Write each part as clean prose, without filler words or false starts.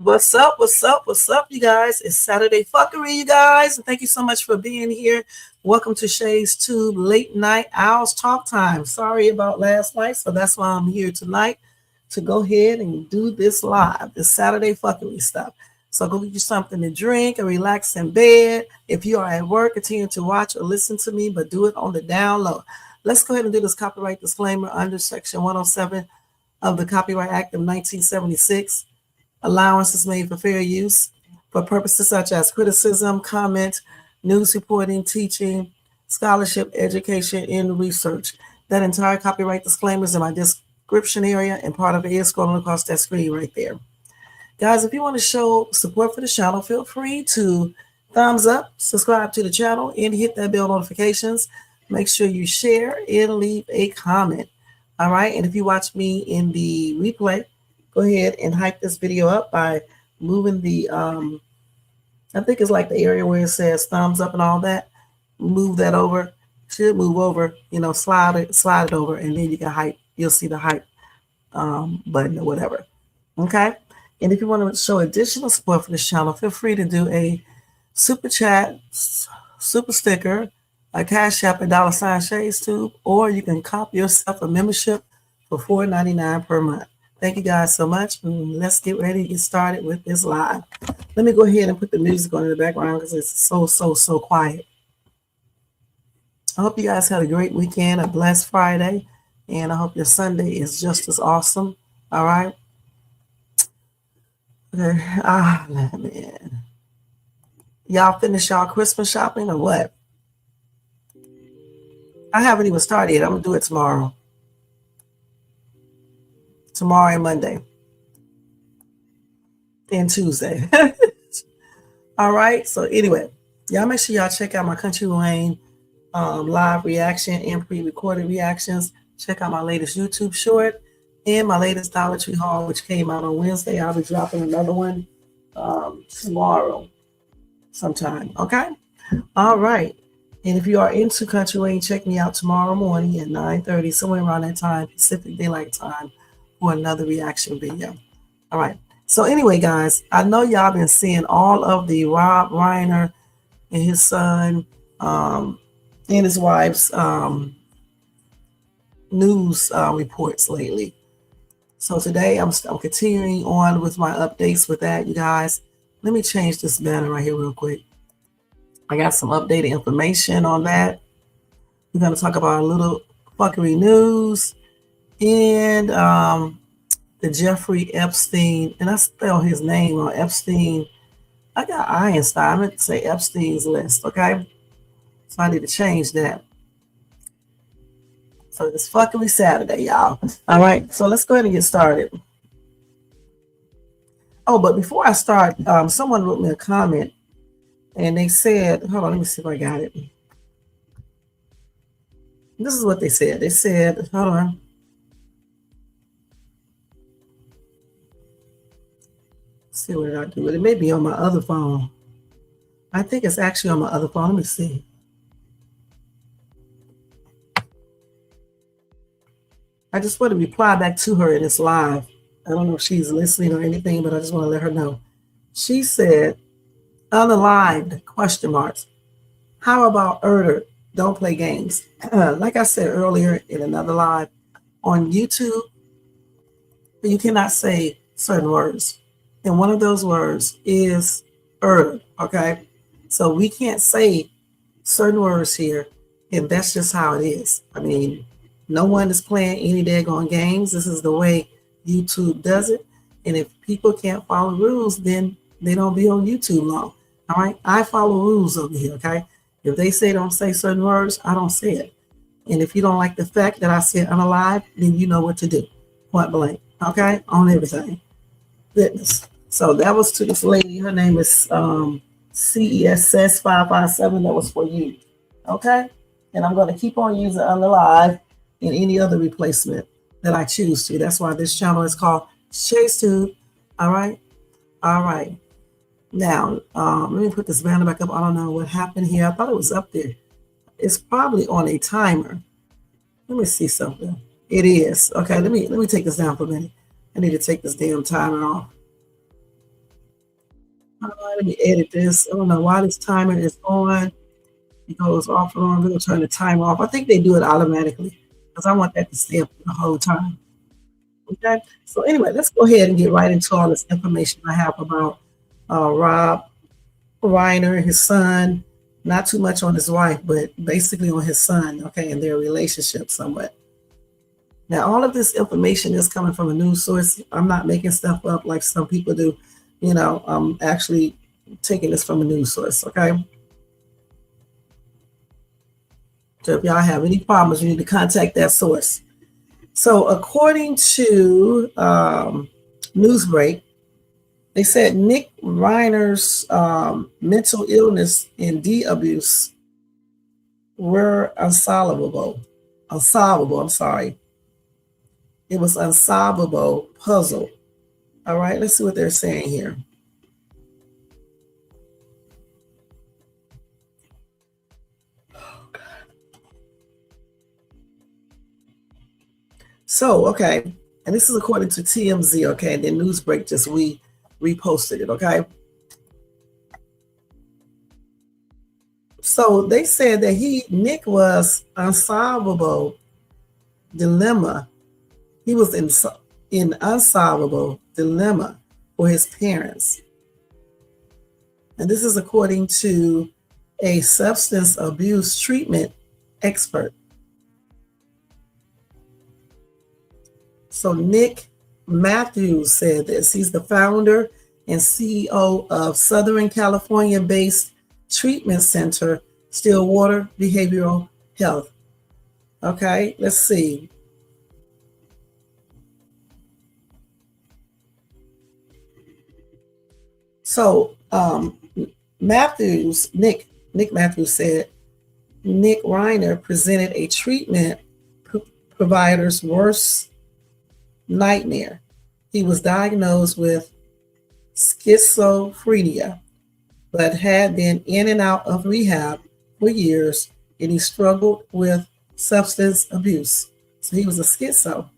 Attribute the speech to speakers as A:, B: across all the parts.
A: What's up? What's up? What's up, you guys? It's Saturday Fuckery, you guys. And thank you so much for being here. Welcome to Shay's Tube Late Night Owls Talk Time. Sorry about last night, so that's why I'm here tonight to go ahead and do this live, this Saturday Fuckery stuff. So go get you something to drink and relax in bed. If you are at work, continue to watch or listen to me, but do it on the down low. Let's go ahead and do this copyright disclaimer under Section 107 of the Copyright Act of 1976. Allowance is made for fair use for purposes such as criticism, comment, news reporting, teaching, scholarship, education, and research. That entire copyright disclaimer is in my description area, and part of it is scrolling across that screen right there. Guys, if you want to show support for the channel, feel free to thumbs up, subscribe to the channel, and hit that bell notifications. Make sure you share and leave a comment. All right, and if you watch me in the replay, go ahead and hype this video up by moving the, I think it's like the area where it says thumbs up and all that. Move that over. Should move over, slide it over, and then you can hype. You'll see the hype button or whatever. Okay? And if you want to show additional support for this channel, feel free to do a super chat, super sticker, a Cash App, $, Shades Tube, or you can cop yourself a membership for $4.99 per month. Thank you guys so much. Let's get ready to get started with this live. Let me go ahead and put the music on in the background because it's so quiet. I hope you guys had a great weekend, a blessed Friday, and I hope your Sunday is just as awesome. All right. Okay. Man. Y'all finished y'all Christmas shopping or what? I haven't even started yet. I'm going to do it tomorrow. Tomorrow and Monday and Tuesday. All right. So anyway, y'all make sure y'all check out my Country Lane live reaction and pre-recorded reactions. Check out my latest YouTube short and my latest Dollar Tree haul, which came out on Wednesday. I'll be dropping another one tomorrow sometime. Okay. All right. And if you are into Country Lane, check me out tomorrow morning at 9:30, somewhere around that time, Pacific Daylight Time, for another reaction video. All right. So anyway, guys, I know y'all been seeing all of the Rob Reiner and his son and his wife's news reports lately. So today I'm continuing on with my updates with that, you guys. Let me change this banner right here real quick. I got some updated information on that. We're going to talk about a little fuckery news. And the Jeffery Epstein, and I spell his name on Epstein. I got Einstein. I meant to say Epstein's list, okay? So I need to change that. So it's fuckery Saturday, y'all. All right, so let's go ahead and get started. Oh, but before I start, someone wrote me a comment, and they said, hold on, let me see if I got it. This is what they said. They said, hold on. See what I do with it. It may be on my other phone. I think it's actually on my other phone. Let me see. I just want to reply back to her in this live. I don't know if she's listening or anything, but I just want to let her know. She said, unalived, question marks. How about Erder? Don't play games. Like I said earlier in another live, on YouTube, you cannot say certain words. And one of those words is Erder, okay? So we can't say certain words here, and that's just how it is. I mean, no one is playing any daggone games. This is the way YouTube does it. And if people can't follow rules, then they don't be on YouTube long. All right? I follow rules over here, okay? If they say don't say certain words, I don't say it. And if you don't like the fact that I said unalive, then you know what to do. Point blank. Okay? On everything. Goodness. So that was to this lady. Her name is CESS 557. That was for you. Okay? And I'm going to keep on using unalive and any other replacement that I choose to. That's why this channel is called Shay's Tube. All right? All right. Now, let me put this banner back up. I don't know what happened here. I thought it was up there. It's probably on a timer. Let me see something. It is. Okay, let me take this down for a minute. I need to take this damn timer off. Let me edit this. I don't know why this timer is on. It goes off and on. We're going to turn the timer off. I think they do it automatically because I want that to stay up the whole time. Okay, so anyway, let's go ahead and get right into all this information I have about Rob Reiner, his son. Not too much on his wife, but basically on his son, okay, and their relationship somewhat. Now, all of this information is coming from a news source. I'm not making stuff up like some people do. You know, I'm actually taking this from a news source, okay? So if y'all have any problems, you need to contact that source. So according to Newsbreak, they said Nick Reiner's mental illness and D abuse were unsolvable. I'm sorry. It was unsolvable puzzle. All right, let's see what they're saying here. So, okay, and this is according to TMZ, okay, and then Newsbreak just reposted it, okay? So they said that Nick was unsolvable dilemma. He was in unsolvable dilemma for his parents. And this is according to a substance abuse treatment expert. So Nick Matthews said this. He's the founder and CEO of Southern California-based treatment center, Stillwater Behavioral Health. Okay, let's see. So Nick Matthews said Nick Reiner presented a treatment provider's worst nightmare. He was diagnosed with schizophrenia, but had been in and out of rehab for years, and he struggled with substance abuse. So he was a schizo.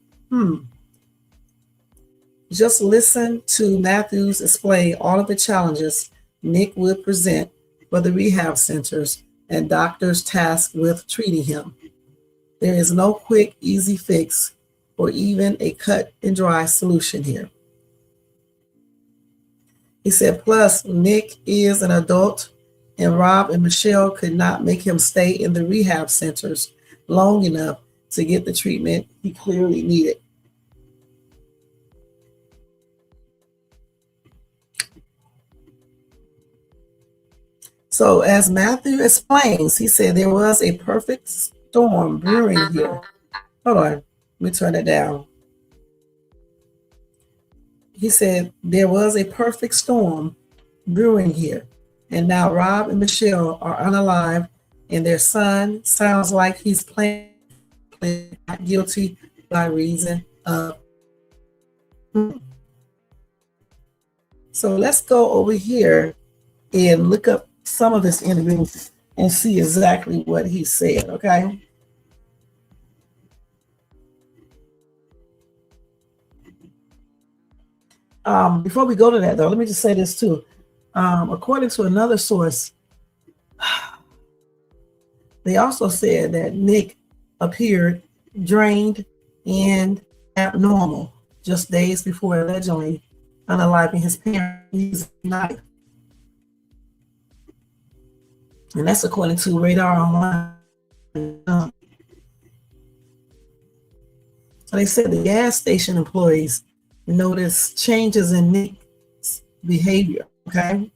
A: Just listen to Matthews explain all of the challenges Nick would present for the rehab centers and doctors tasked with treating him. There is no quick, easy fix or even a cut and dry solution here. He said, plus, Nick is an adult, and Rob and Michele could not make him stay in the rehab centers long enough to get the treatment he clearly needed. So as Matthew explains, he said there was a perfect storm brewing here. Hold on, let me turn it down. He said there was a perfect storm brewing here. And now Rob and Michele are unalive, and their son sounds like he's playing not guilty by reason of. So let's go over here and look up some of this interview and see exactly what he said, okay? Before we go to that, though, let me just say this too. According to another source, they also said that Nick appeared drained and abnormal just days before allegedly unaliving his parents' knife. And that's according to Radar Online. So they said the gas station employees noticed changes in Nick's behavior, okay?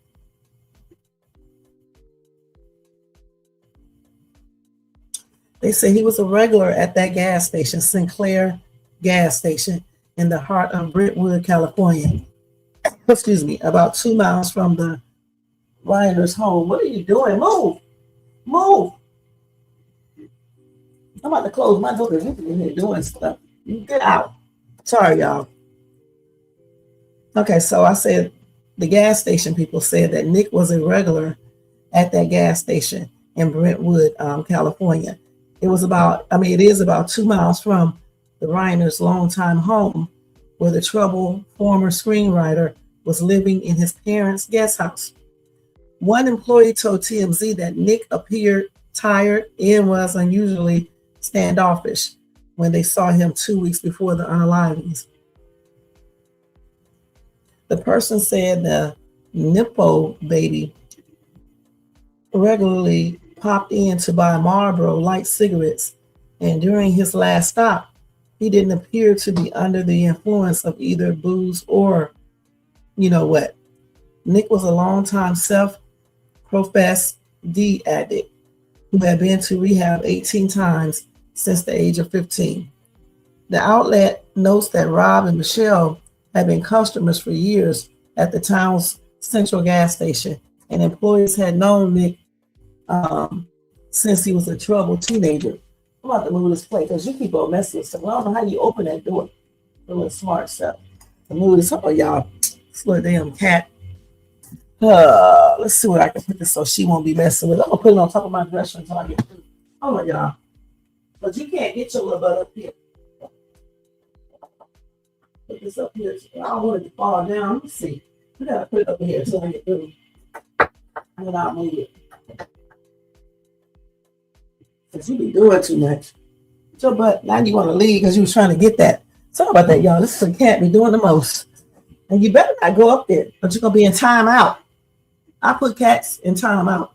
A: They They say he was a regular at that gas station, Sinclair gas station, in the heart of Brentwood, California. Excuse me, about 2 miles from the Reiner's home. What are you doing? Move! Move! I'm about to close my door because you're in here doing stuff. You get out. Sorry, y'all. Okay, so I said the gas station people said that Nick was a regular at that gas station in Brentwood, California. It is about 2 miles from the Reiner's longtime home, where the troubled former screenwriter was living in his parents' guest house. One employee told TMZ that Nick appeared tired and was unusually standoffish when they saw him 2 weeks before the unalivings. The person said the Nippo baby regularly popped in to buy Marlboro light cigarettes, and during his last stop, he didn't appear to be under the influence of either booze or, you know what. Nick was a longtime self-professed D addict who had been to rehab 18 times since the age of 15. The outlet notes that Rob and Michele had been customers for years at the town's central gas station, and employees had known Nick since he was a troubled teenager. I'm about to move this plate because you keep on messing with stuff. I don't know how you open that door. A little smart stuff. I move this. Oh, y'all. This little damn cat. Let's see what I can put this so she won't be messing with it. I'm going to put it on top of my dresser until I get through. Oh, my y'all. But you can't get your little butt up here. Put this up here. I don't want it to fall down. Let me see. We got to put it up here until I get through. And then I'll move it. Because you be doing too much. So, but now you want to leave because you was trying to get that. Sorry about that, y'all. This cat be doing the most. And you better not go up there, but you're going to be in timeout. I put cats in timeout.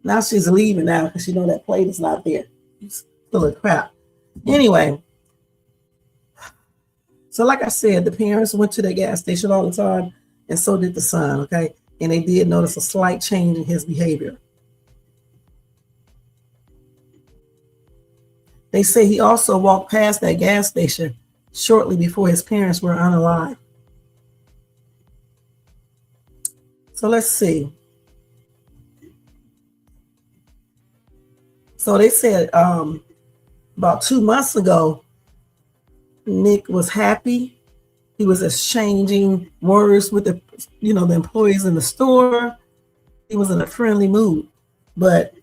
A: Now she's leaving now because she know that plate is not there. It's full of crap. Anyway. So like I said, the parents went to the gas station all the time, and so did the son, okay? And they did notice a slight change in his behavior. They say he also walked past that gas station shortly before his parents were unalive. So let's see. So they said about 2 months ago, Nick was happy. He was exchanging words with the employees in the store. He was in a friendly mood. But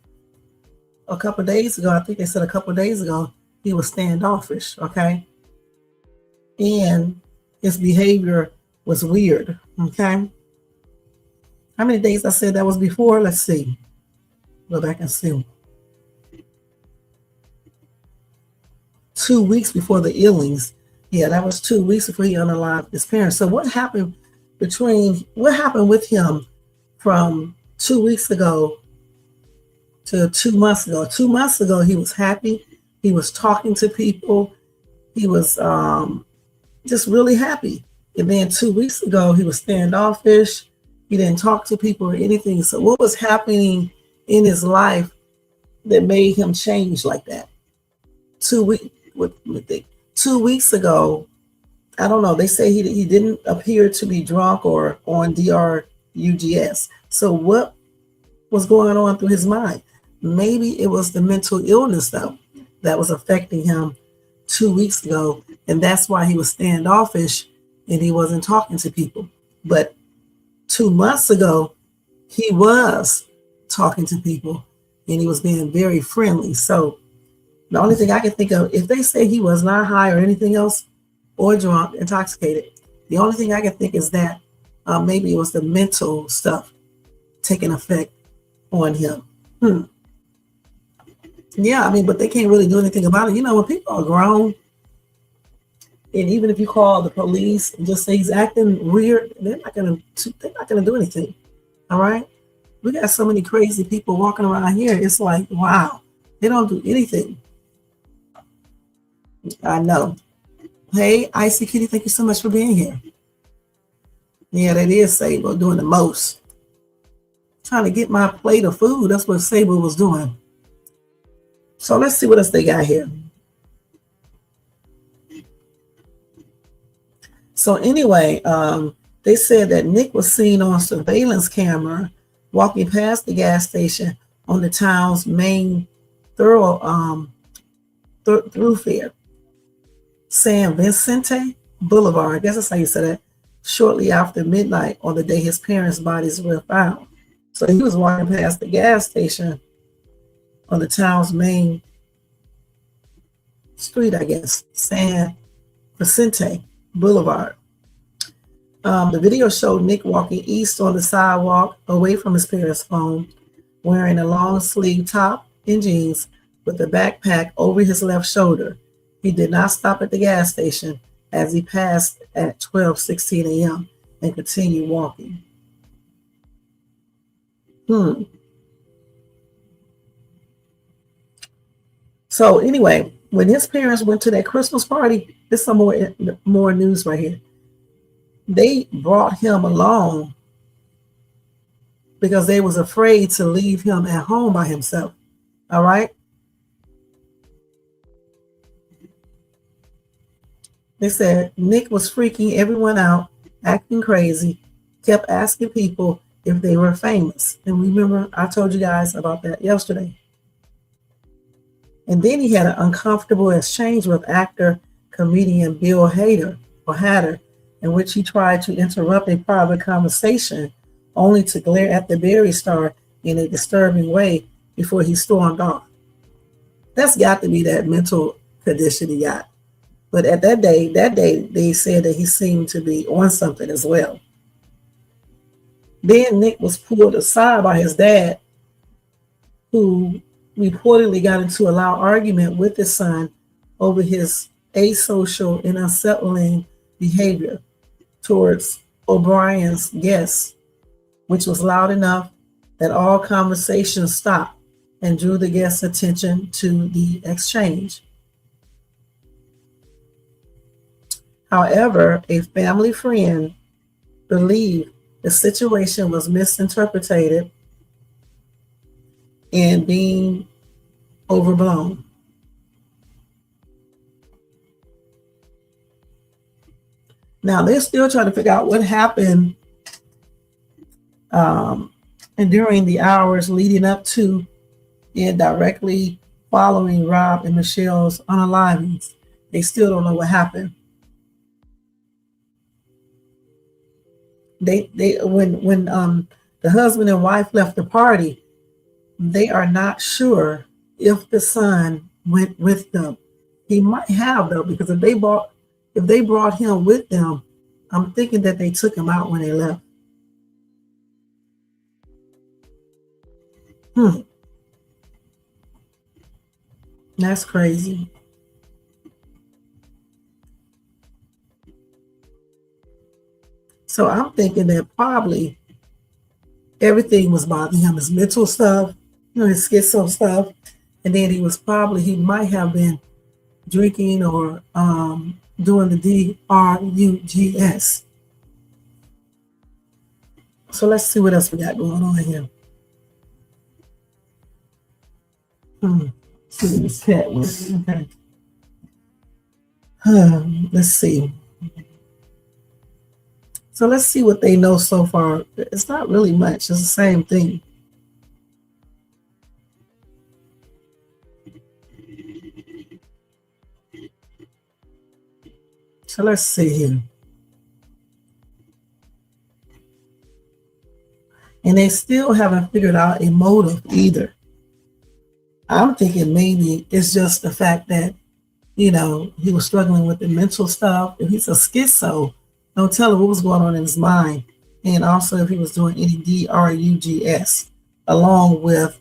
A: a couple of days ago, I think they said a couple of days ago, he was standoffish, okay? And his behavior was weird, okay? How many days I said that was before? Let's see. Go back and see. 2 weeks before the illings. Yeah, that was 2 weeks before he unalived his parents. So what happened with him from 2 weeks ago to 2 months ago? 2 months ago, he was happy. He was talking to people. He was just really happy. And then 2 weeks ago, he was standoffish. He didn't talk to people or anything. So what was happening in his life that made him change like that? 2 weeks ago, I don't know. They say he didn't appear to be drunk or on DRUGS. So what was going on through his mind? Maybe it was the mental illness though that was affecting him 2 weeks ago, and that's why he was standoffish and he wasn't talking to people. But 2 months ago, he was talking to people and he was being very friendly. So the only thing I can think of, if they say he was not high or anything else, or drunk, intoxicated, the only thing I can think is that maybe it was the mental stuff taking effect on him. Yeah, I mean, but they can't really do anything about it. You know, when people are grown, and even if you call the police and just say he's acting weird, they're not gonna do anything. All right, we got so many crazy people walking around here. It's like, wow, they don't do anything. I know. Hey, Icy Kitty, thank you so much for being here. Yeah, that is Sable doing the most. Trying to get my plate of food. That's what Sable was doing. So let's see what else they got here. So anyway, they said that Nick was seen on surveillance camera walking past the gas station on the town's main thoroughfare, San Vicente Boulevard. I guess that's how you say that. Shortly after midnight on the day his parents' bodies were found. So he was walking past the gas station on the town's main street, I guess, San Vicente Boulevard. The video showed Nick walking east on the sidewalk away from his parents' home, wearing a long sleeve top and jeans with a backpack over his left shoulder. He did not stop at the gas station as he passed at 12:16 a.m. and continued walking. So anyway, when his parents went to that Christmas party, there's some more news right here. They brought him along because they was afraid to leave him at home by himself. All right. They said Nick was freaking everyone out, acting crazy, kept asking people if they were famous. And remember, I told you guys about that yesterday. And then he had an uncomfortable exchange with actor, comedian Bill Hader, in which he tried to interrupt a private conversation only to glare at the Barry star in a disturbing way before he stormed off. That's got to be that mental condition he got. But at that day, they said that he seemed to be on something as well. Then Nick was pulled aside by his dad, who reportedly got into a loud argument with his son over his asocial and unsettling behavior towards O'Brien's guests, which was loud enough that all conversation stopped and drew the guests' attention to the exchange. However, a family friend believed the situation was misinterpreted and being overblown. Now, they're still trying to figure out what happened and during the hours leading up to and directly following Rob and Michele's unalivings. They still don't know what happened. When the husband and wife left the party, they are not sure if the son went with them. He might have, though, because if they brought him with them, I'm thinking that they took him out when they left. That's crazy. So I'm thinking that probably everything was bothering him, his mental stuff, his schizo stuff. And then he might have been drinking or doing the drugs. So let's see what else we got going on here. See what this cat was. Okay. Let's see. So let's see what they know so far. It's not really much. It's the same thing. So let's see here. And they still haven't figured out a motive either. I'm thinking maybe it's just the fact that, he was struggling with the mental stuff. If he's a schizo, don't tell him what was going on in his mind. And also if he was doing any drugs, along with,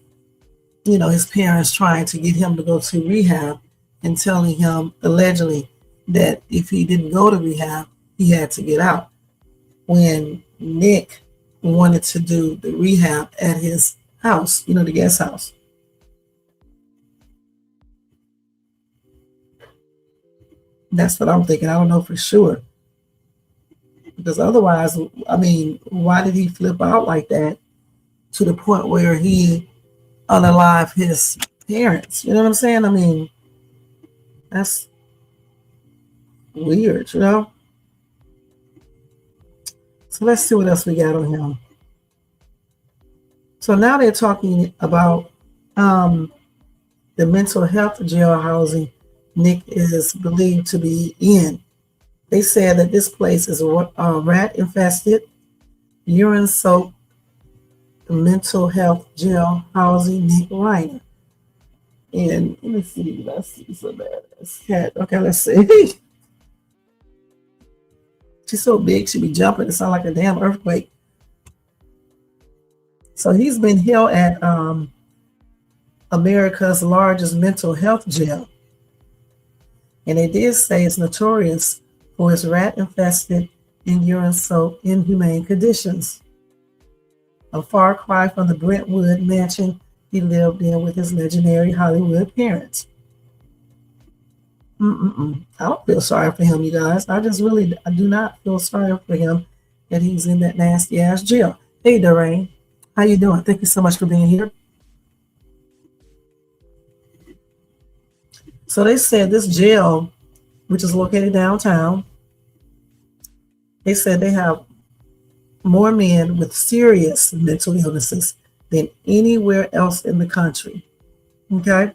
A: his parents trying to get him to go to rehab and telling him allegedly that if he didn't go to rehab, he had to get out. When Nick wanted to do the rehab at his house, the guest house. That's what I'm thinking. I don't know for sure. Because otherwise, why did he flip out like that to the point where he unalived his parents. You know what I'm saying? I mean, that's weird, you know? So let's see what else we got on him. So now they're talking about the mental health jail housing Nick is believed to be in. They said that this place is rat infested, urine soaked mental health jail housing Nick Reiner. And let me see, let's see some badass cat. Okay, let's see. She's so big, she be jumping. It sounds like a damn earthquake. So he's been held at America's largest mental health jail. And they did say it's notorious for its rat-infested and urine-soaked inhumane conditions. A far cry from the Brentwood mansion he lived in with his legendary Hollywood parents. I don't feel sorry for him, you guys. I do not feel sorry for him that he's in that nasty ass jail. Hey, Doreen, how you doing? Thank you so much for being here. So they said this jail, which is located downtown, they said they have more men with serious mental illnesses than anywhere else in the country. Okay?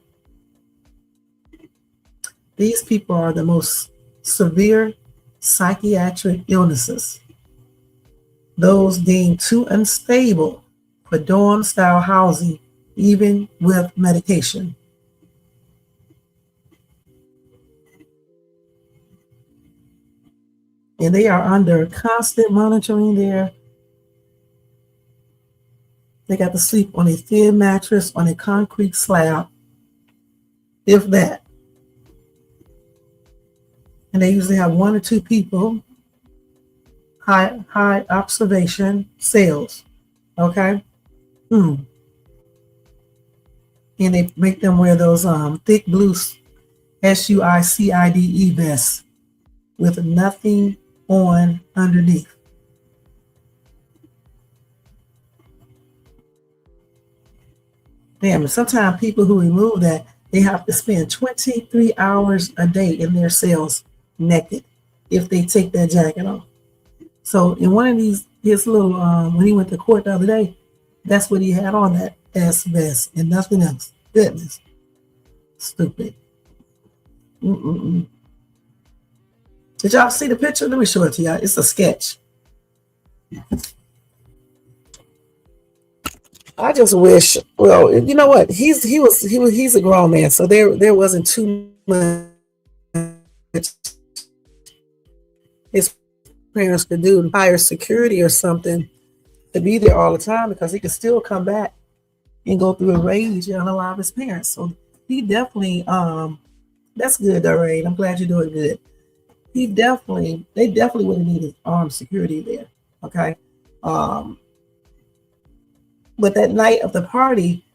A: These people are the most severe psychiatric illnesses, those deemed too unstable for dorm-style housing, even with medication. And they are under constant monitoring there. They got to sleep on a thin mattress on a concrete slab, if that. And they usually have one or two people, high observation cells. Okay? And they make them wear those thick blue SUICIDE vests with nothing on underneath. Damn, sometimes people who remove that, they have to spend 23 hours a day in their cells naked if they take that jacket off. So in one of his little, when he went to court the other day, that's what he had on, that S vest and nothing else. Goodness. Stupid. Did y'all see the picture? Let me show it to y'all. It's a sketch. I just wish. Well, you know what? He's a grown man, so there wasn't too much his parents could do to hire security or something to be there all the time, because he could still come back and go through a rage and unalive his parents. So he definitely, that's good, Doreen. I'm glad you're doing good. They definitely would have needed armed security there. Okay. But that night of the party,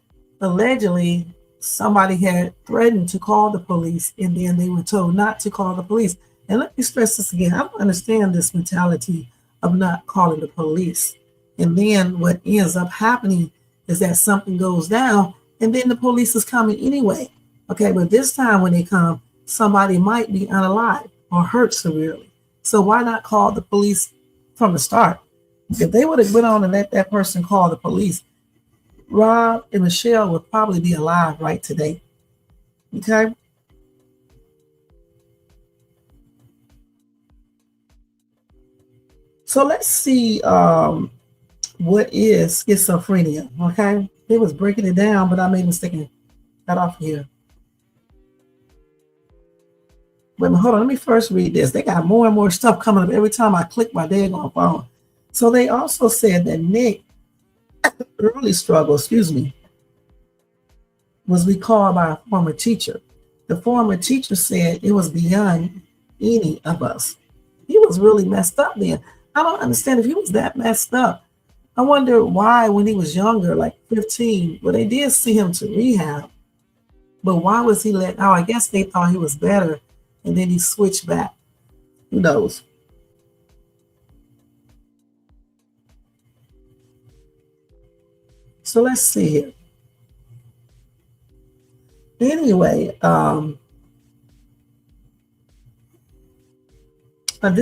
A: allegedly, somebody had threatened to call the police, and then they were told not to call the police. And let me stress this again. I don't understand this mentality of not calling the police. And then what ends up happening is that something goes down, and then the police is coming anyway. Okay, but this time when they come, somebody might be unalive or hurt severely. So why not call the police from the start? If they would have went on and let that person call the police, Rob and Michele would probably be alive right today. Okay? So let's see what is schizophrenia. Okay? They was breaking it down, but I made a mistake and got off here. Wait a minute, hold on. Let me first read this. They got more and more stuff coming up every time I click my daggone phone. So they also said that Nick early struggle, was recalled by a former teacher. The former teacher said it was beyond any of us. He was really messed up then. I don't understand if he was that messed up. I wonder why when he was younger, like 15, well, they did see him to rehab. But why was he let out? I guess they thought he was better, and then he switched back. Who knows? So let's see here. Anyway,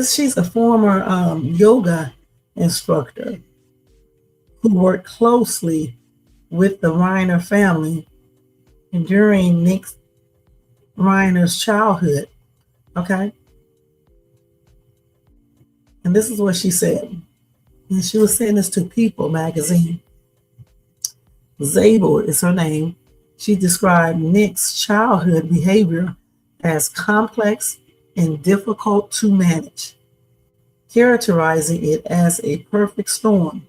A: she's a former yoga instructor who worked closely with the Reiner family during Nick Reiner's childhood. Okay. And this is what she said. And she was saying this to People magazine. Zabel is her name. She described Nick's childhood behavior as complex and difficult to manage, characterizing it as a perfect storm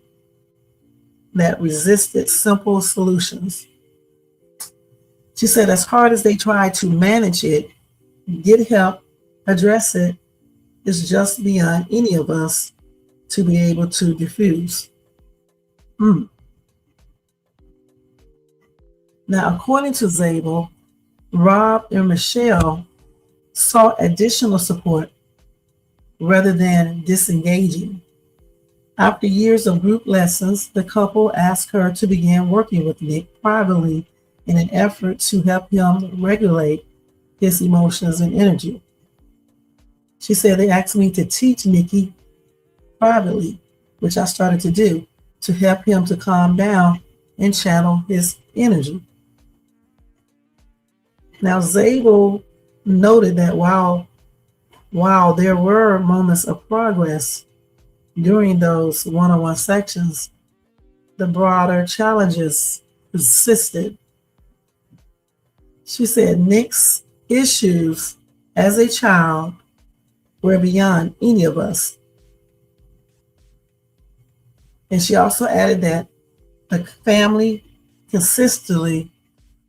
A: that resisted simple solutions. She said, as hard as they tried to manage it, get help, address it, is just beyond any of us to be able to diffuse. Now, according to Zabel, Rob and Michele sought additional support rather than disengaging. After years of group lessons, the couple asked her to begin working with Nick privately in an effort to help him regulate his emotions and energy. She said, they asked me to teach Nicky privately, which I started to do, to help him to calm down and channel his energy. Now, Zabel noted that while there were moments of progress during those one-on-one sections, the broader challenges persisted. She said Nick's issues as a child were beyond any of us. And she also added that the family consistently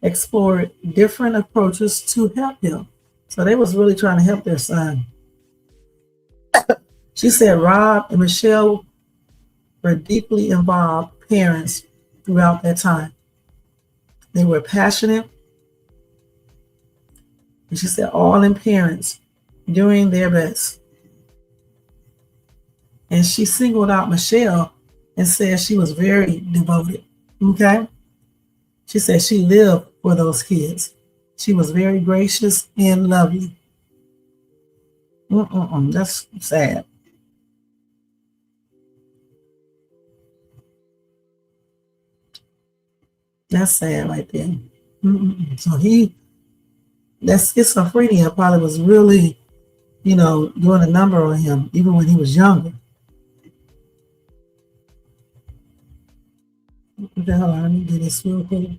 A: explored different approaches to help him. So they was really trying to help their son. She said Rob and Michele were deeply involved parents throughout that time. They were passionate. And she said all in parents doing their best. And she singled out Michele and said she was very devoted. Okay? She said she lived for those kids. She was very gracious and loving. That's sad. That's sad right there. So that schizophrenia probably was really, doing a number on him, even when he was younger. Okay, hold on, let me do this real quick.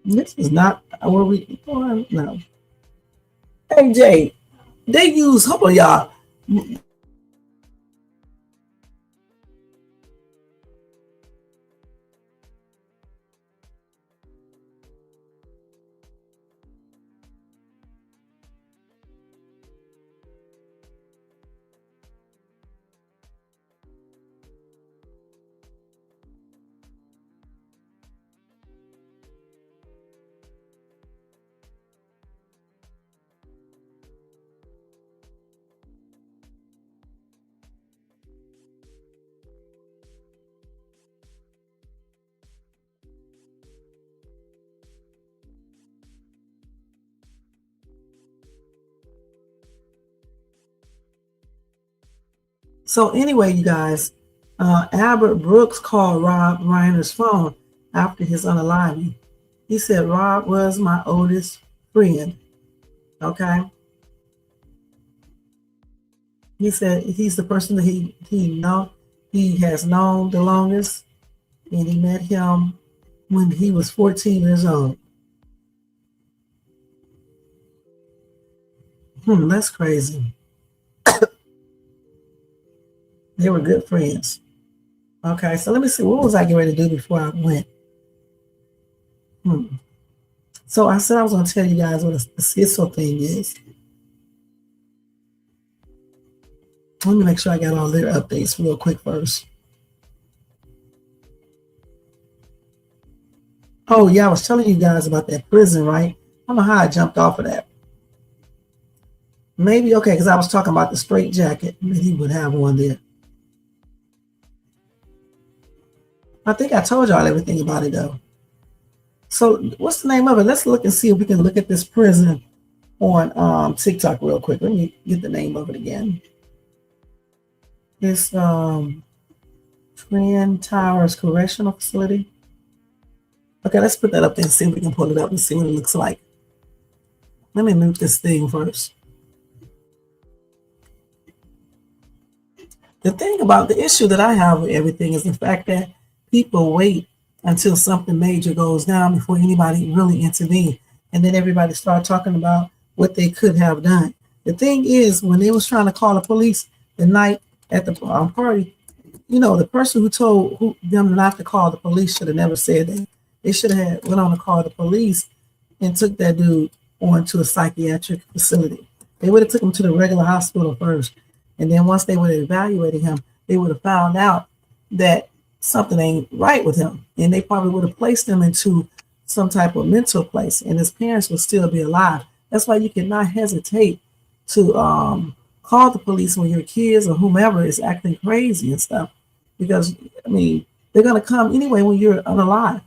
A: This is not where we, no. Hey, Jay, they use, hold on, y'all. So anyway, you guys, Albert Brooks called Rob Reiner's phone after his unaliving. He said, Rob was my oldest friend. Okay. He said he's the person that he has known the longest, and he met him when he was 14 years old. That's crazy. They were good friends. Okay, so let me see. What was I getting ready to do before I went? So I said I was going to tell you guys what the schizo thing is. Let me make sure I got all their updates real quick first. Oh, yeah, I was telling you guys about that prison, right? I don't know how I jumped off of that. Maybe, okay, because I was talking about the straight jacket that he would have on there. I think I told y'all everything about it though. So what's the name of it? Let's look and see if we can look at this prison on TikTok real quick. Let me get the name of it again. It's Twin Towers Correctional Facility. Okay, let's put that up there and see if we can pull it up and see what it looks like. Let me mute this thing first. The thing about the issue that I have with everything is the fact that people wait until something major goes down before anybody really intervenes. And then everybody start talking about what they could have done. The thing is, when they was trying to call the police the night at the party, you know, the person who told them not to call the police should have never said that. They should have went on to call the police and took that dude on to a psychiatric facility. They would have took him to the regular hospital first. And then once they would have evaluated him, they would have found out that something ain't right with him. And they probably would have placed him into some type of mental place, and his parents would still be alive. That's why you cannot hesitate to call the police when your kids or whomever is acting crazy and stuff. Because, I mean, they're going to come anyway when you're unalive.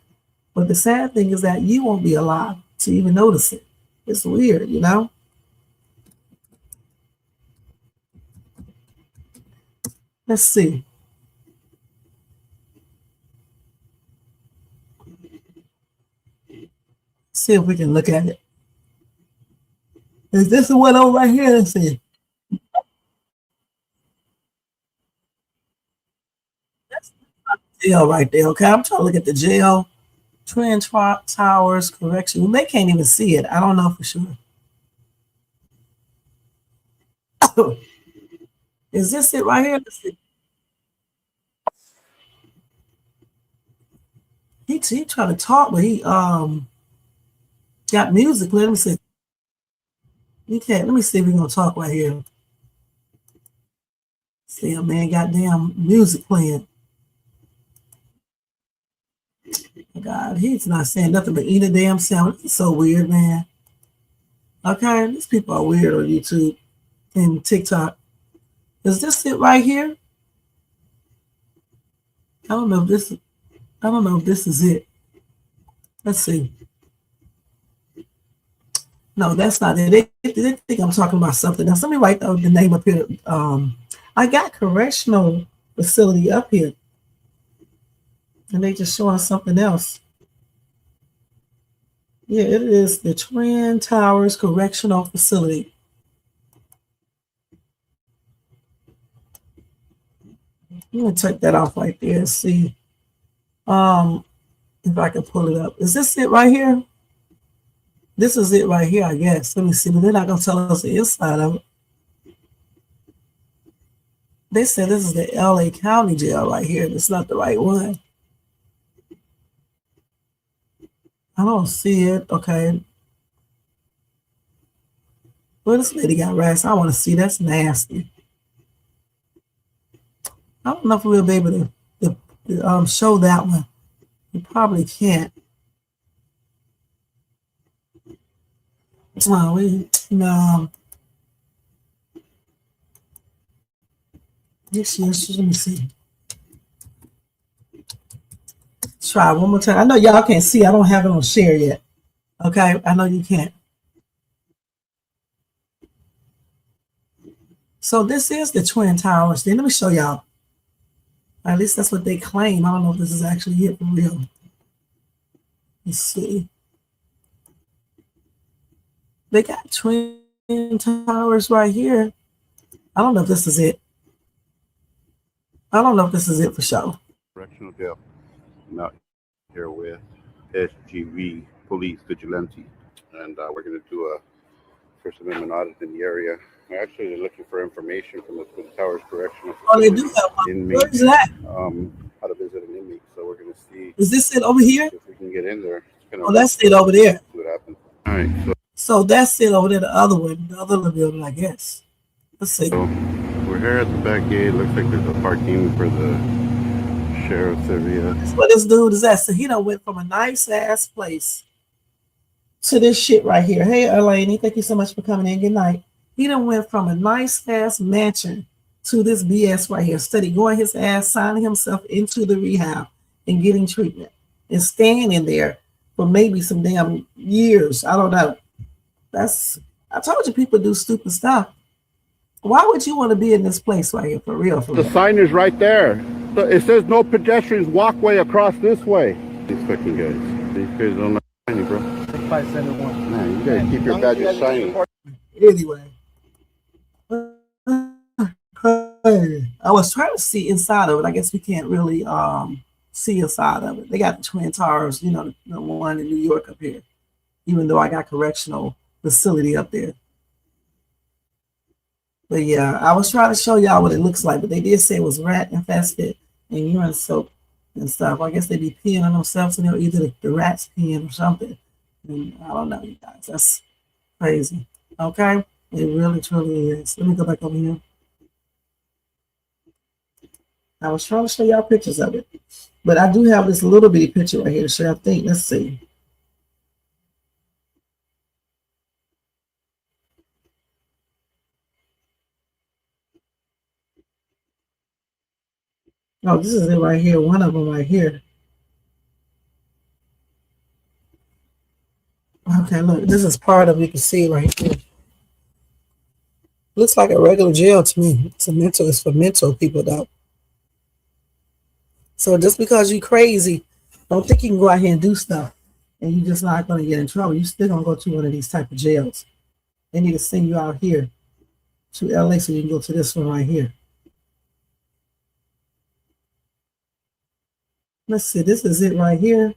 A: But the sad thing is that you won't be alive to even notice it. It's weird, you know? Let's see. See if we can look at it. Is this the one over right here? Let's see. That's the jail right there, okay? I'm trying to look at the jail. Twin Towers Correction. Well, they can't even see it. I don't know for sure. Is this it right here? Let's see. He trying to talk, but he got music. Let me see. You can't. Let me see if we gonna talk right here. See a man, goddamn music playing. God, he's not saying nothing but eat a damn sandwich. It's so weird, man. Okay, these people are weird on YouTube and TikTok. Is this it right here? I don't know if this is it. Let's see. No, that's not it. They think I'm talking about something else. Let me write the name up here. I got correctional facility up here. And they just showing something else. Yeah, it is the Twin Towers Correctional Facility. I'm gonna take that off right there and see if I can pull it up. Is this it right here? This is it right here, I guess. Let me see, but they're not gonna tell us the inside of it. They said this is the LA County Jail right here. It's not the right one. I don't see it. Okay. Well, this lady got rats. I want to see. That's nasty. I don't know if we'll be able to show that one. We probably can't. No. Yes, let me see. Try one more time. I know y'all can't see. I don't have it on share yet. Okay, I know you can't. So this is the Twin Towers. Then let me show y'all. At least that's what they claim. I don't know if this is actually it for real. Let's see. They got Twin Towers right here. I don't know if this is it. I don't know if this is it for sure.
B: Correctional jail. I'm out here with SGV Police Vigilante, and we're going to do a First Amendment audit in the area. We're actually looking for information from the Twin Towers Correctional Facility.
A: Oh, they do have one. Where is that?
B: How to visit an inmate. So we're going to see.
A: Is this it over here?
B: If we can get in there.
A: Oh, that's it over there.
B: See what happens. All right.
A: So that's it over there, the other one, the other building, I guess. Let's see.
B: So we're here at the back gate. Looks like there's a parking for the sheriff's area.
A: That's what this dude is at. So he done went from a nice ass place to this shit right here. Hey, Elaine, thank you so much for coming in. Good night. He done went from a nice ass mansion to this BS right here. Steady going his ass, signing himself into the rehab. and getting treatment and staying in there for maybe some damn years. I don't know. I told you people do stupid stuff. Why would you want to be in this place right here, for real?
B: The sign is right there. It says no pedestrians walkway across this way. These fucking guys. These guys don't know shiny, bro. 6571. Man, you gotta keep your badges shiny.
A: Anyway. I was trying to see inside of it. I guess we can't really see inside of it. They got the Twin Towers, you know, the one in New York up here, even though I got correctional facility up there. But yeah, I was trying to show y'all what it looks like, but they did say it was rat infested and urine soaked and stuff. I guess they be peeing on themselves, and either the rats peeing or something. And I don't know, you guys. That's crazy. Okay? It really, truly is. Let me go back over here. I was trying to show y'all pictures of it, but I do have this little bitty picture right here to show y'all. Let's see. Oh, this is it right here. One of them right here. Okay, look, this is part of it. You can see right here. Looks like a regular jail to me. It's for mental people though. So just because you're crazy, don't think you can go out here and do stuff and you're just not going to get in trouble. You're still going to go to one of these type of jails. They need to send you out here to LA so you can go to this one right here. Let's see, this is it right here.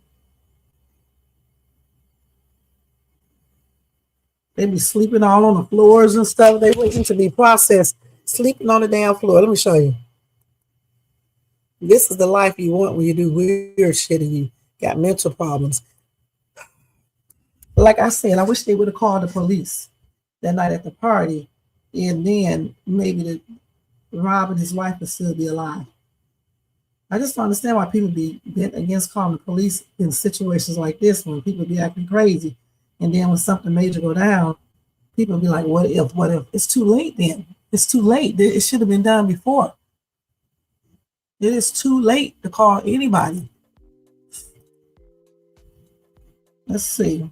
A: They be sleeping all on the floors and stuff. They waiting to be processed, sleeping on the damn floor. Let me show you. This is the life you want when you do weird shit and you got mental problems. Like I said, I wish they would have called the police that night at the party, and then maybe Rob and his wife would still be alive. I just don't understand why people be bent against calling the police in situations like this when people be acting crazy. And then when something major go down, people be like, what if, what if? It's too late then. It's too late. It should have been done before. It is too late to call anybody. Let's see.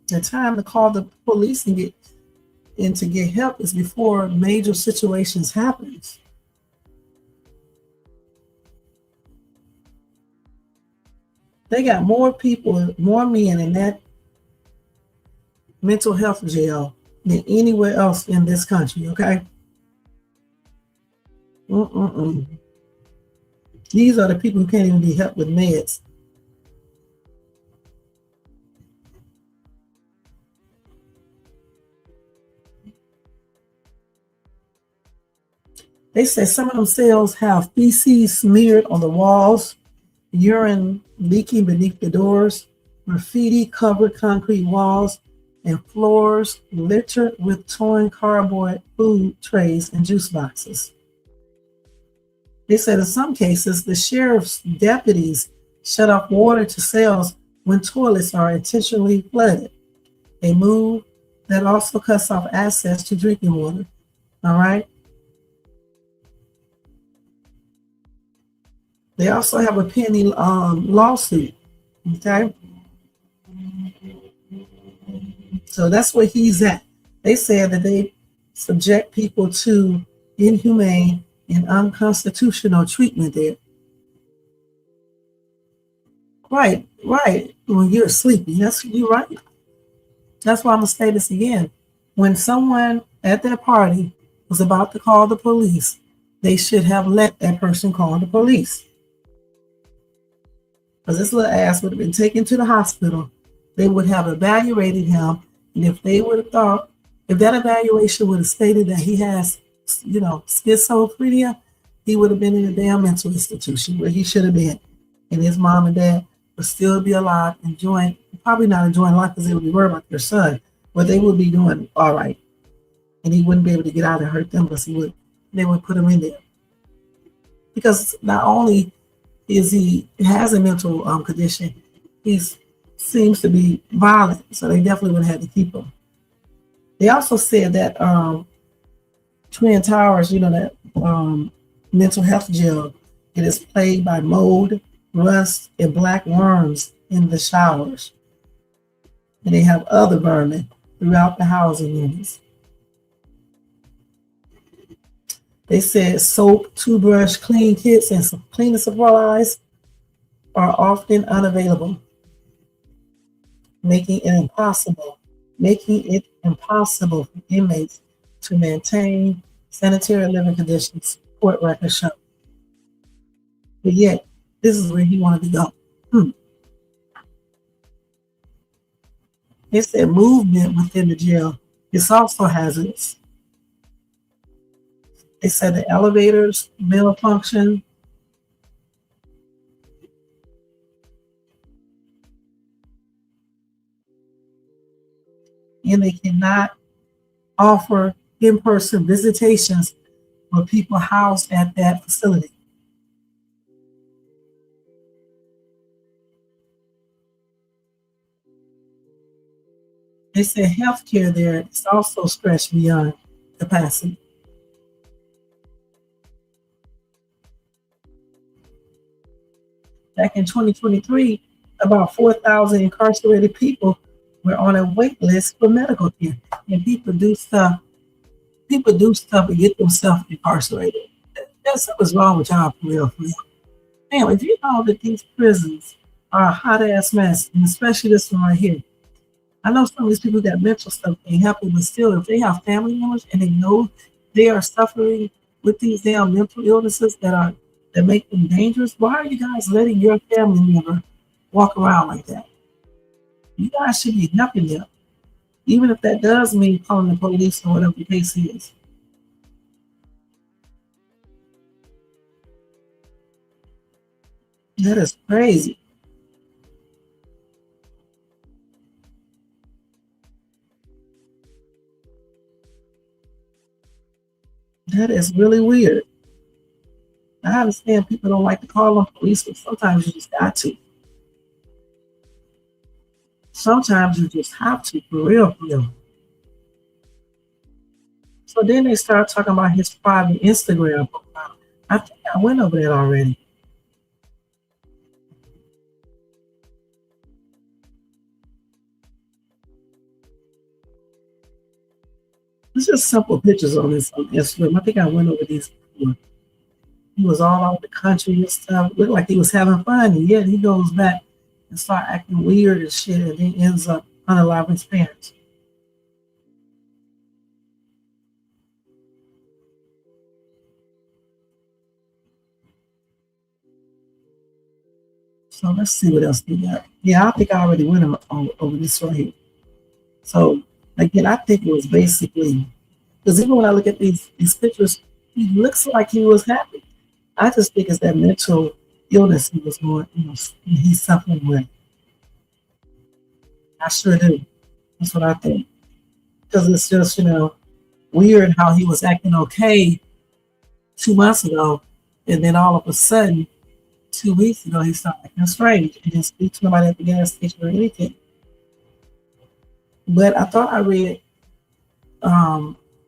A: The time to call the police and get help is before major situations happen. They got more people, more men in that mental health jail than anywhere else in this country, okay? These are the people who can't even be helped with meds. They say some of them cells have feces smeared on the walls, urine leaking beneath the doors, graffiti covered concrete walls, and floors littered with torn cardboard food trays and juice boxes. They said in some cases, the sheriff's deputies shut off water to cells when toilets are intentionally flooded, a move that also cuts off access to drinking water. All right. They also have a pending lawsuit. Okay. So that's where he's at. They said that they subject people to inhumane and unconstitutional treatment there. Right. When you're sleeping, you're right. That's why I'm gonna say this again. When someone at their party was about to call the police, they should have let that person call the police. Because this little ass would have been taken to the hospital. They would have evaluated him, and if they would have thought, if that evaluation would have stated that he has, schizophrenia, he would have been in a damn mental institution where he should have been. And his mom and dad would still be alive, probably not enjoying life because they would be worried about their son, but they would be doing all right. And he wouldn't be able to get out and hurt them, but they would put him in there. Because not only he has a mental condition, he seems to be violent, so they definitely would have had to keep him. They also said that Twin Towers, that mental health jail. It is plagued by mold, rust, and black worms in the showers. And they have other vermin throughout the housing units. They said soap, toothbrush, clean kits, and some cleaning supplies are often unavailable, making it impossible for inmates to maintain sanitary living conditions, court records show. But yet, this is where he wanted to go. They said movement within the jail is also hazardous. They said the elevators malfunction. And they cannot offer in-person visitations for people housed at that facility. They said healthcare there is also stretched beyond capacity. Back in 2023, about 4,000 incarcerated people were on a wait list for medical care. And people do stuff to get themselves incarcerated. That's what's wrong with y'all, for real. Damn, if you know that these prisons are a hot ass mess, and especially this one right here. I know some of these people got mental stuff ain't helping, but still, if they have family members and they know they are suffering with these damn mental illnesses that make them dangerous, why are you guys letting your family member walk around like that? You guys should be helping them, even if that does mean calling the police or whatever the case is. That is crazy. That is really weird. I understand people don't like to call them police, but sometimes you just got to. Sometimes you just have to, for real, for real. So then they start talking about his private Instagram profile. I think I went over that already. It's just simple pictures on this on Instagram. I think I went over these before. He was all over the country and stuff. Looked like he was having fun. And yet he goes back and start acting weird and shit, and then ends up unaliving his parents. So let's see what else we got. Yeah, I think I already went over this right here. So again, I think it was basically, because even when I look at these pictures, he looks like he was happy. I just think it's that mental illness he was going, he's suffering with. I sure do. That's what I think. Because it's just, weird how he was acting okay 2 months ago, and then all of a sudden, 2 weeks ago, he started acting strange and didn't speak to nobody at the gas station or anything. But I thought I read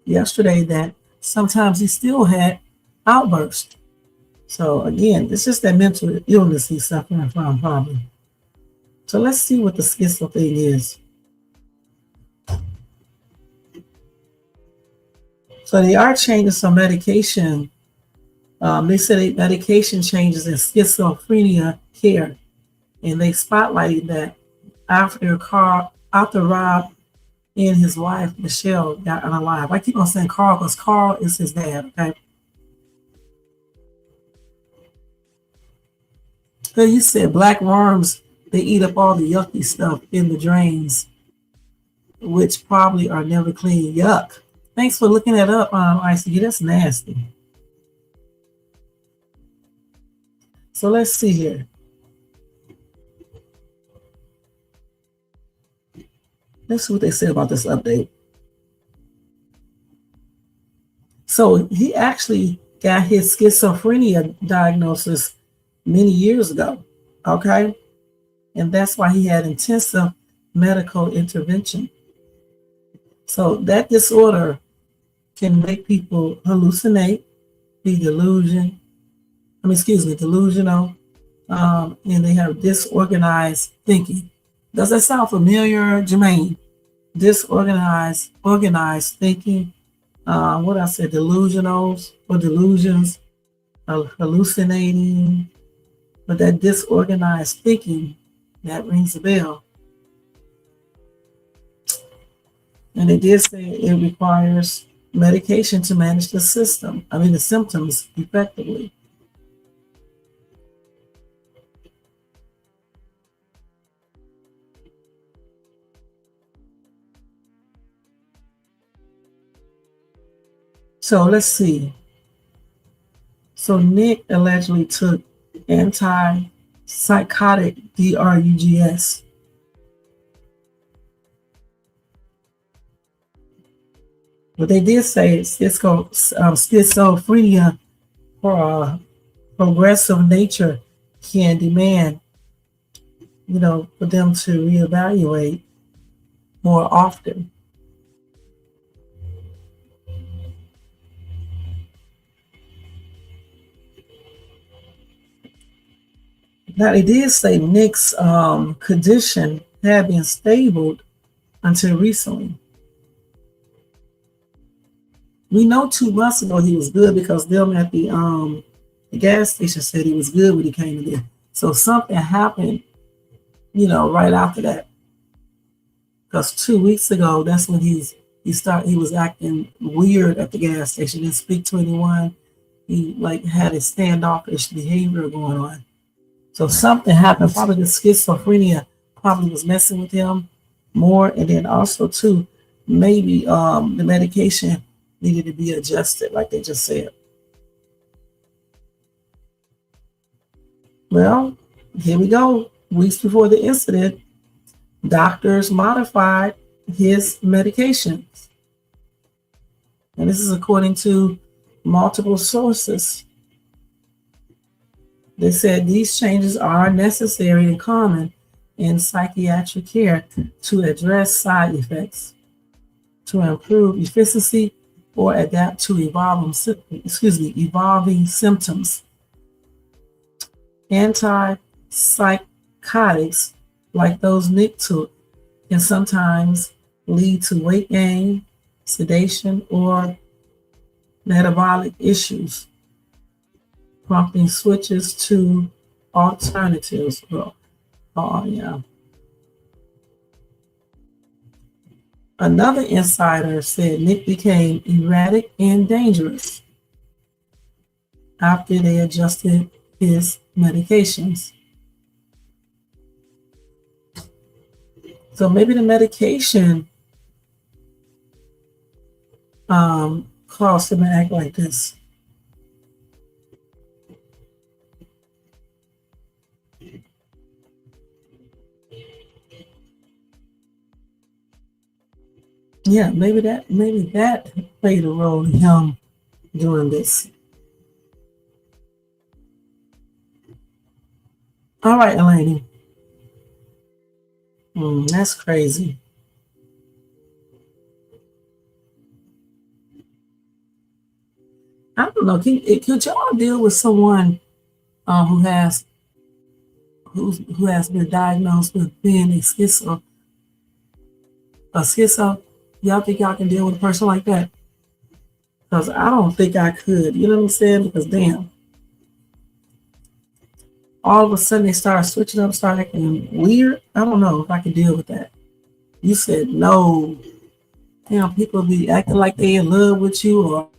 A: yesterday that sometimes he still had outbursts. So again, it's just that mental illness he's suffering from, probably. So let's see what the schizo thing is. So they are changing some medication. They said medication changes in schizophrenia care, and they spotlighted that after Rob and his wife Michele got unalive. I keep on saying Carl because Carl is his dad. Okay. So you said black worms, they eat up all the yucky stuff in the drains, which probably are never clean. Yuck. Thanks for looking that up, ICU. That's nasty. So let's see here. Let's see what they said about this update. So he actually got his schizophrenia diagnosis many years ago, okay? And that's why he had intensive medical intervention. So that disorder can make people hallucinate, be delusion, delusional, and they have disorganized thinking. Does that sound familiar, Jermaine? Organized thinking. What I said, delusionals or delusions, hallucinating, but that disorganized thinking, that rings a bell. And it did say it requires medication to manage the symptoms effectively. So let's see. So Nick allegedly took antipsychotic drugs. But they did say schizophrenia for a progressive nature can demand, for them to reevaluate more often. Now, they did say Nick's condition had been stable until recently. We know 2 months ago he was good because them at the gas station said he was good when he came in there. So something happened, right after that. Because 2 weeks ago, that's when he was acting weird at the gas station. Didn't speak to anyone. He had a standoffish behavior going on. So something happened. Probably the schizophrenia probably was messing with him more. And then also too, maybe the medication needed to be adjusted, like they just said. Well, here we go. Weeks before the incident, doctors modified his medications. And this is according to multiple sources. They said these changes are necessary and common in psychiatric care to address side effects, to improve efficiency, or adapt to evolving symptoms. Antipsychotics, like those Nick took, can sometimes lead to weight gain, sedation, or metabolic issues, prompting switches to alternatives. Another insider said Nick became erratic and dangerous after they adjusted his medications. So maybe the medication caused him to act like this. Yeah, maybe that played a role in him doing this. All right, Elaine. That's crazy. I don't know. Could y'all deal with someone who has been diagnosed with being a schizo? Y'all think y'all can deal with a person like that? Because I don't think I could. You know what I'm saying? Because damn, all of a sudden they start switching up, start acting weird. I don't know if I could deal with that. You said no. Damn, people be acting like they in love with you, or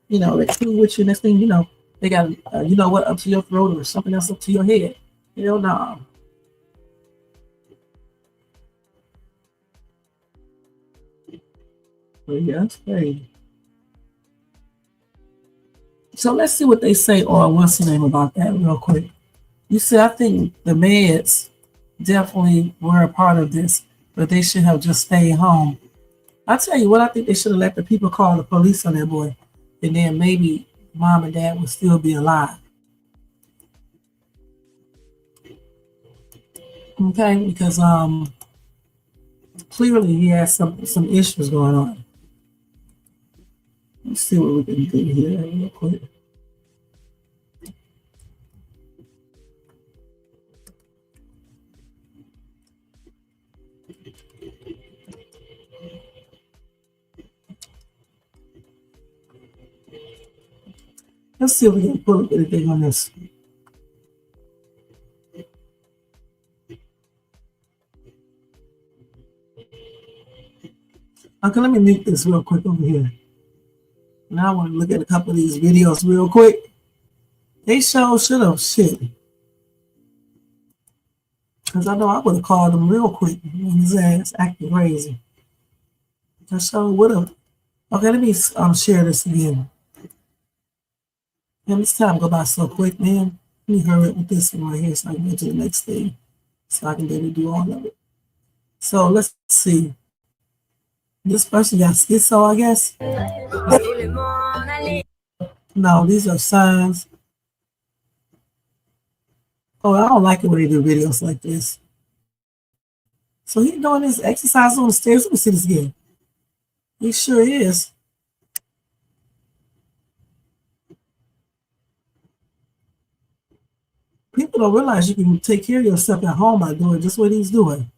A: they cool with you. Next thing you know, they got up to your throat or something else up to your head. Hell no. Yeah, that's crazy. So let's see what they say, or what's the name about that real quick. You said, I think the meds definitely were a part of this, but they should have just stayed home. I tell you what, I think they should have let the people call the police on that boy, and then maybe mom and dad would still be alive. Okay, because clearly he has some issues going on. Let's see what we can do here real quick. Let's see if we can pull up anything on this. Okay, let me mute this real quick over here. Now I want to look at a couple of these videos real quick. They should have shit. Because I know I would have called him real quick when his ass acting crazy. I sure would have. Okay, let me share this again. Man, this time go by so quick, man. Let me hurry up with this one right here so I can get to the next thing. So I can be able to do all of it. So let's see. This person got schizo, I guess. No, these are signs. Oh, I don't like it when they do videos like this. So he's doing this exercise on the stairs. Let me see this again. He sure is. People don't realize you can take care of yourself at home by doing just what he's doing.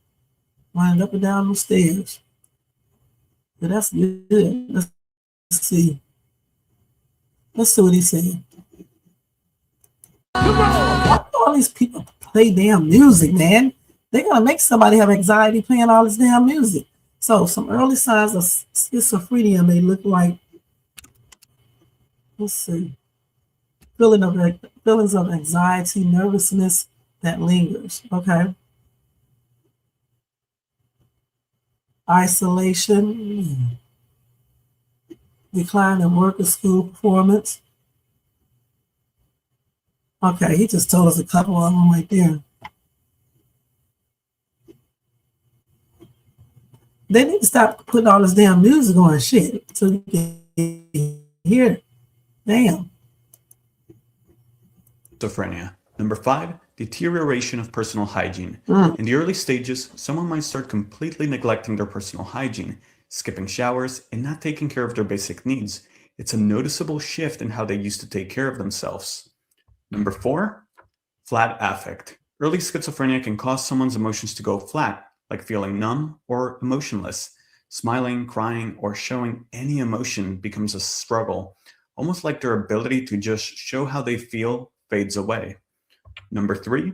A: Running up and down the stairs. But that's good. Let's see. Let's see what he's saying. Why do all these people play damn music, man? They're going to make somebody have anxiety playing all this damn music. So some early signs of schizophrenia may look like, let's see, feelings of anxiety, nervousness that lingers, okay? Isolation, decline in work or school performance. Okay, he just told us a couple of them right there. They need to stop putting all this damn music on shit so you can hear it. Damn.
C: Schizophrenia. Number 5, deterioration of personal hygiene. In the early stages, someone might start completely neglecting their personal hygiene, skipping showers, and not taking care of their basic needs. It's a noticeable shift in how they used to take care of themselves. Number 4, flat affect. Early schizophrenia can cause someone's emotions to go flat, like feeling numb or emotionless. Smiling, crying, or showing any emotion becomes a struggle, almost like their ability to just show how they feel fades away. Number 3,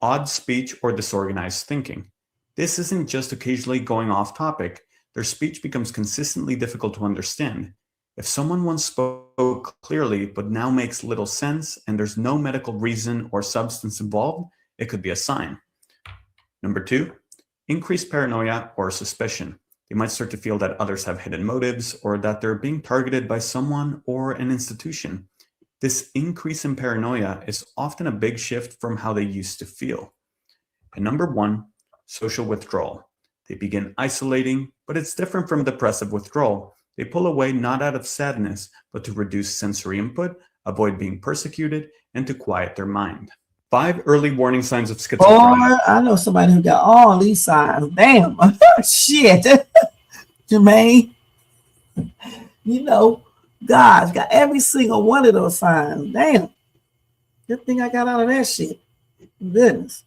C: odd speech or disorganized thinking. This isn't just occasionally going off topic. Their speech becomes consistently difficult to understand. If someone once spoke clearly but now makes little sense and there's no medical reason or substance involved, it could be a sign. Number 2, increased paranoia or suspicion. They might start to feel that others have hidden motives or that they're being targeted by someone or an institution. This increase in paranoia is often a big shift from how they used to feel. And number 1, social withdrawal. They begin isolating, but it's different from depressive withdrawal. They pull away not out of sadness, but to reduce sensory input, avoid being persecuted, and to quiet their mind. 5 early warning signs of schizophrenia.
A: Oh, I know somebody who got all these signs. Damn. Shit. Jermaine. You know, God's got every single one of those signs. Damn. Good thing I got out of that shit. Goodness.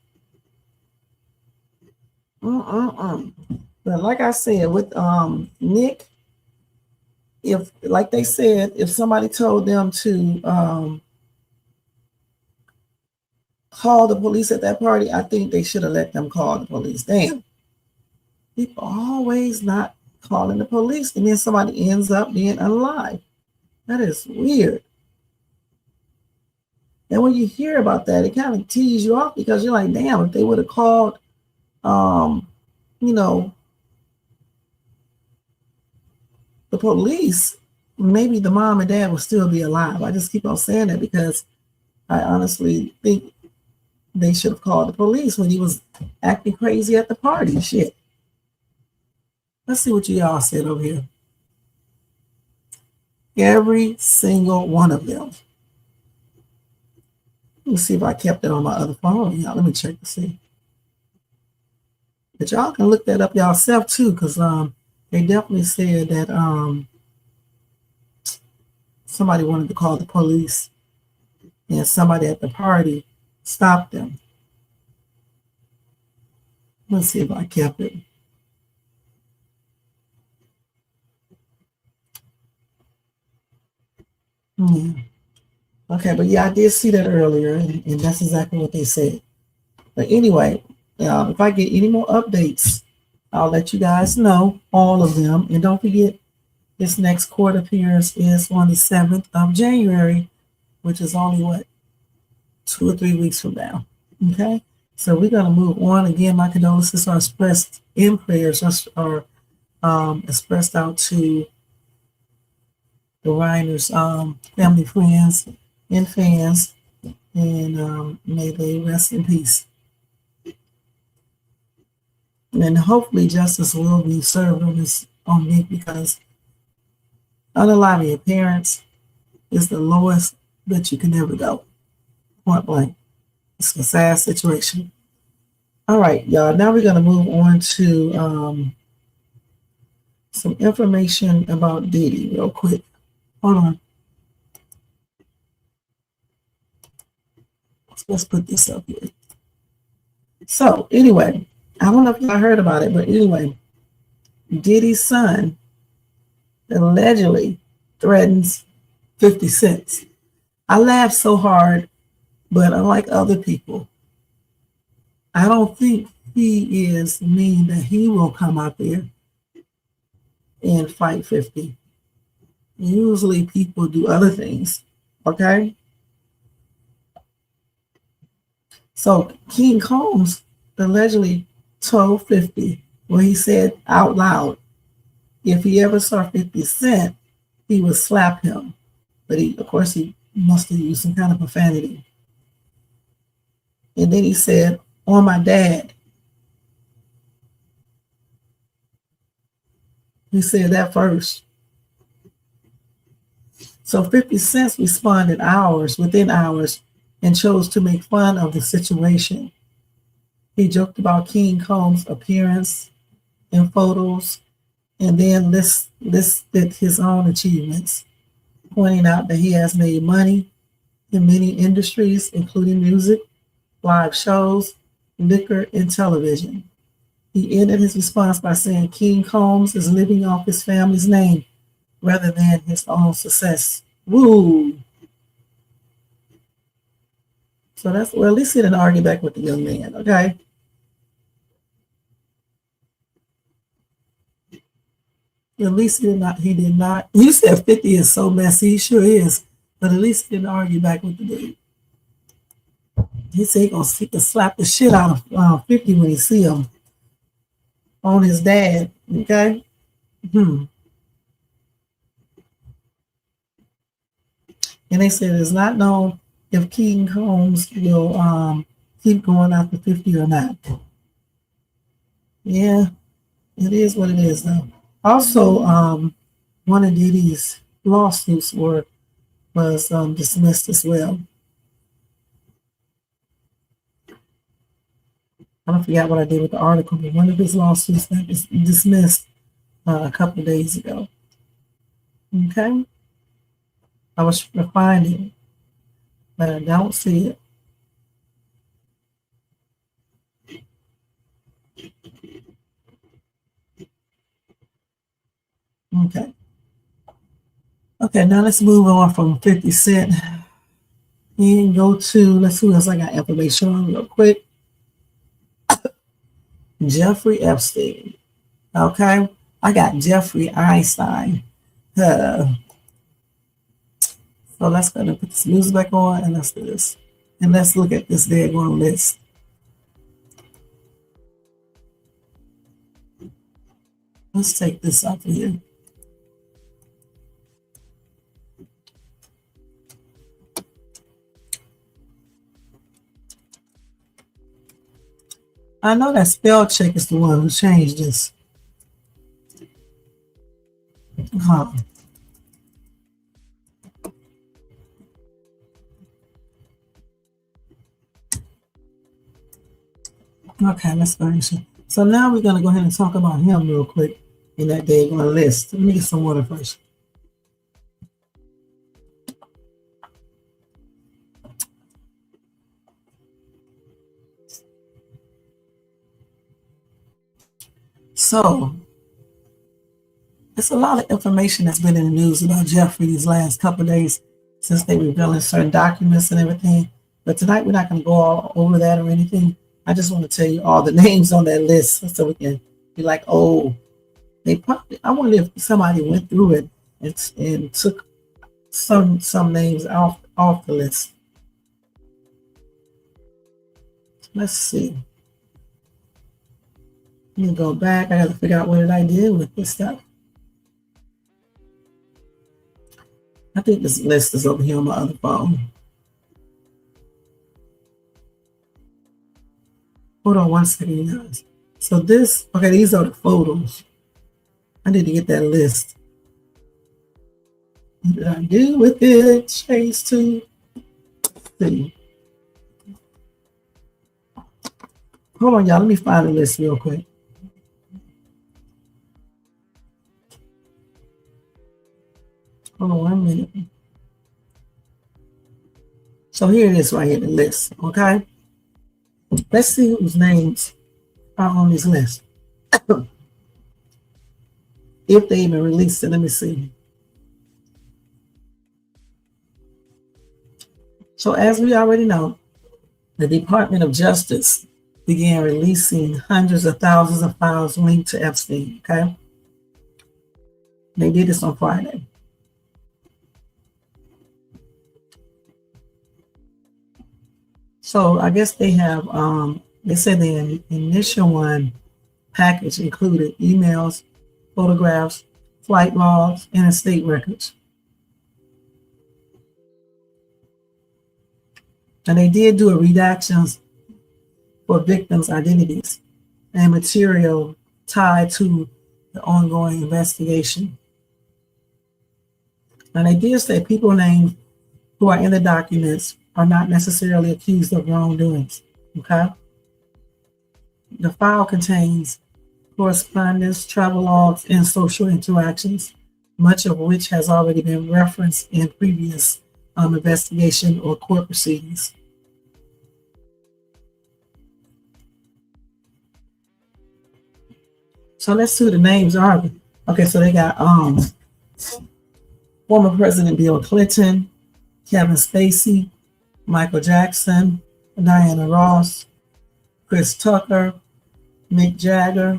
A: But like I said, with Nick, if, like they said, if somebody told them to call the police at that party, I think they should have let them call the police. Damn. People always not calling the police, and then somebody ends up being alive. That is weird. And when you hear about that, it kind of tees you off because you're like, damn, if they would have called, you know, the police, maybe the mom and dad would still be alive. I just keep on saying that because I honestly think they should have called the police when he was acting crazy at the party. Shit. Let's see what you all said over here. Every single one of them. Let me see if I kept it on my other phone. Y'all, let me check to see. But y'all can look that up yourself too, because they definitely said that somebody wanted to call the police, and somebody at the party stopped them. Let's see if I kept it. Okay, but yeah, I did see that earlier, and that's exactly what they said. But anyway, if I get any more updates, I'll let you guys know, all of them. And don't forget, this next court appearance is on the 7th of January, which is only, what, 2 or 3 weeks from now. Okay? So we're going to move on. Again, my condolences are expressed in prayers, are expressed out to the Reiners, family, friends, and fans. And may they rest in peace. And hopefully justice will be served on Nick, because unaliving your parents is the lowest that you can ever go. Point blank. It's a sad situation. All right, y'all. Now we're going to move on to some information about Diddy real quick. Hold on. Let's put this up here. So anyway, I don't know if y'all heard about it, but anyway, Diddy's son allegedly threatens 50 Cent. I laughed so hard, but unlike other people, I don't think he is mean that he will come out there and fight 50. Usually people do other things, okay? So King Combs allegedly told 50, well, he said out loud, if he ever saw 50 Cent, he would slap him. But of course, he must have used some kind of profanity. And then he said, on my dad. He said that first. So 50 Cent responded within hours, and chose to make fun of the situation. He joked about King Combs' appearance in photos, and then listed his own achievements, pointing out that he has made money in many industries, including music, live shows, liquor, and television. He ended his response by saying King Combs is living off his family's name rather than his own success. Woo! So that's, well, at least he didn't argue back with the young man, okay? At least he did not. You said 50 is so messy, he sure is. But at least he didn't argue back with the dude. He said he can slap the shit out of 50 when he see him on his dad, okay? And they said it's not known if King Combs will keep going after 50 or not. Yeah, it is what it is, though. Also, one of Diddy's lawsuits was dismissed as well. I don't forget what I did with the article, but one of his lawsuits that was dismissed a couple of days ago. Okay? I was trying to find it, but I don't see it. Okay. Okay, now let's move on from 50 Cent and go to, let's see what else I got information on real quick. Jeffery Epstein. Okay, I got Jeffrey Einstein. So let's go and put this music back on and let's do this. And let's look at this daggone list. Let's take this off of here. I know that spell check is the one who changed this. Okay, let's go ahead. So now we're going to go ahead and talk about him real quick in that daggone list. Let me get some water first. So there's a lot of information that's been in the news about Jeffrey these last couple of days since they revealing certain documents and everything. But tonight we're not going to go all over that or anything. I just want to tell you all the names on that list so we can be like, oh, they probably. I wonder if somebody went through it and took some names off the list. Let's see. Let me go back. I got to figure out what did I do with this stuff. I think this list is over here on my other phone. Hold on 1 second, you guys. So this, okay, these are the photos. I need to get that list. What did I do with it? Chase to see. Hold on, y'all. Let me find the list real quick. Hold on 1 minute. So here it is right here, the list, okay? Let's see whose names are on this list. If they even released it, let me see. So as we already know, the Department of Justice began releasing hundreds of thousands of files linked to Epstein, okay? They did this on Friday. So I guess they have, they said the initial one package included emails, photographs, flight logs, and estate records. And they did do a redactions for victims' identities and material tied to the ongoing investigation. And they did say people named who are in the documents are not necessarily accused of wrongdoings, okay? The file contains correspondence, travel logs, and social interactions, much of which has already been referenced in previous investigation or court proceedings. So let's see who the names are. Okay, so they got former President Bill Clinton, Kevin Spacey, Michael Jackson, Diana Ross, Chris Tucker, Mick Jagger,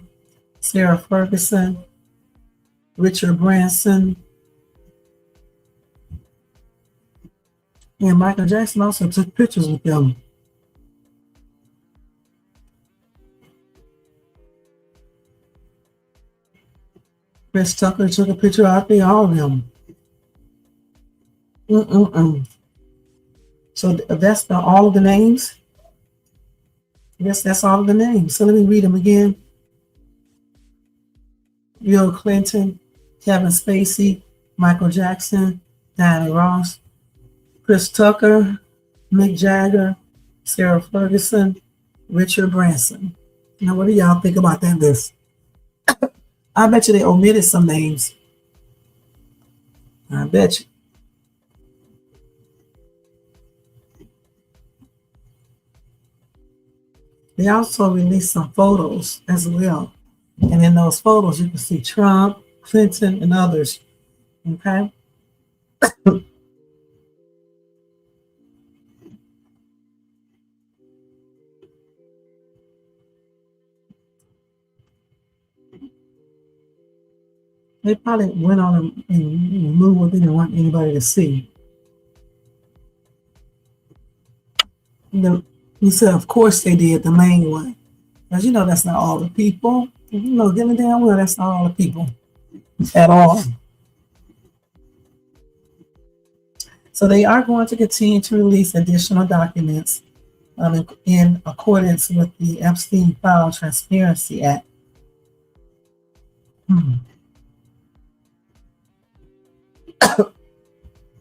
A: Sarah Ferguson, Richard Branson, and Michael Jackson also took pictures with them. Chris Tucker took a picture out there, all of them. So that's all of the names. I guess that's all of the names. So let me read them again. Bill Clinton, Kevin Spacey, Michael Jackson, Diana Ross, Chris Tucker, Mick Jagger, Sarah Ferguson, Richard Branson. Now, what do y'all think about that list? I bet you they omitted some names. I bet you. They also released some photos as well. And in those photos, you can see Trump, Clinton, and others. Okay? They probably went on and removed what they didn't want anybody to see. You said, of course they did, the main one. Because you know that's not all the people. You know, damn well that's not all the people at all. So they are going to continue to release additional documents in accordance with the Epstein File Transparency Act. And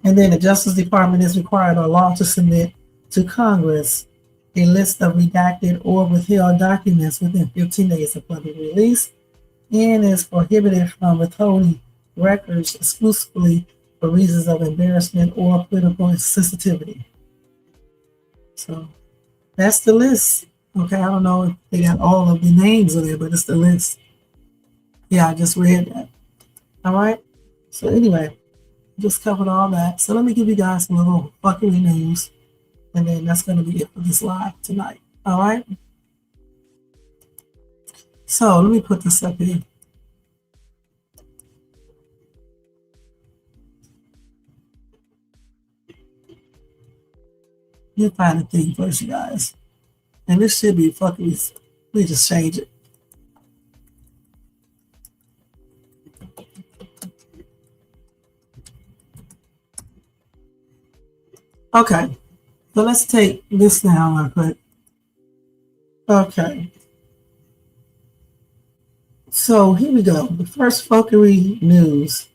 A: then the Justice Department is required by law to submit to Congress a list of redacted or withheld documents within 15 days of public release, and is prohibited from withholding records exclusively for reasons of embarrassment or political sensitivity. So that's the list. Okay, I don't know if they got all of the names of there, but it's the list. Yeah, I just read that. All right. So anyway, just covered all that. So let me give you guys some little fuckery news, and then that's going to be it for this live tonight. All right. So let me put this up here. Let me find the thing first, you guys. And this should be fuckery. Let me just change it. Okay. So let's take this down real quick. Okay. So here we go. The first fuckery news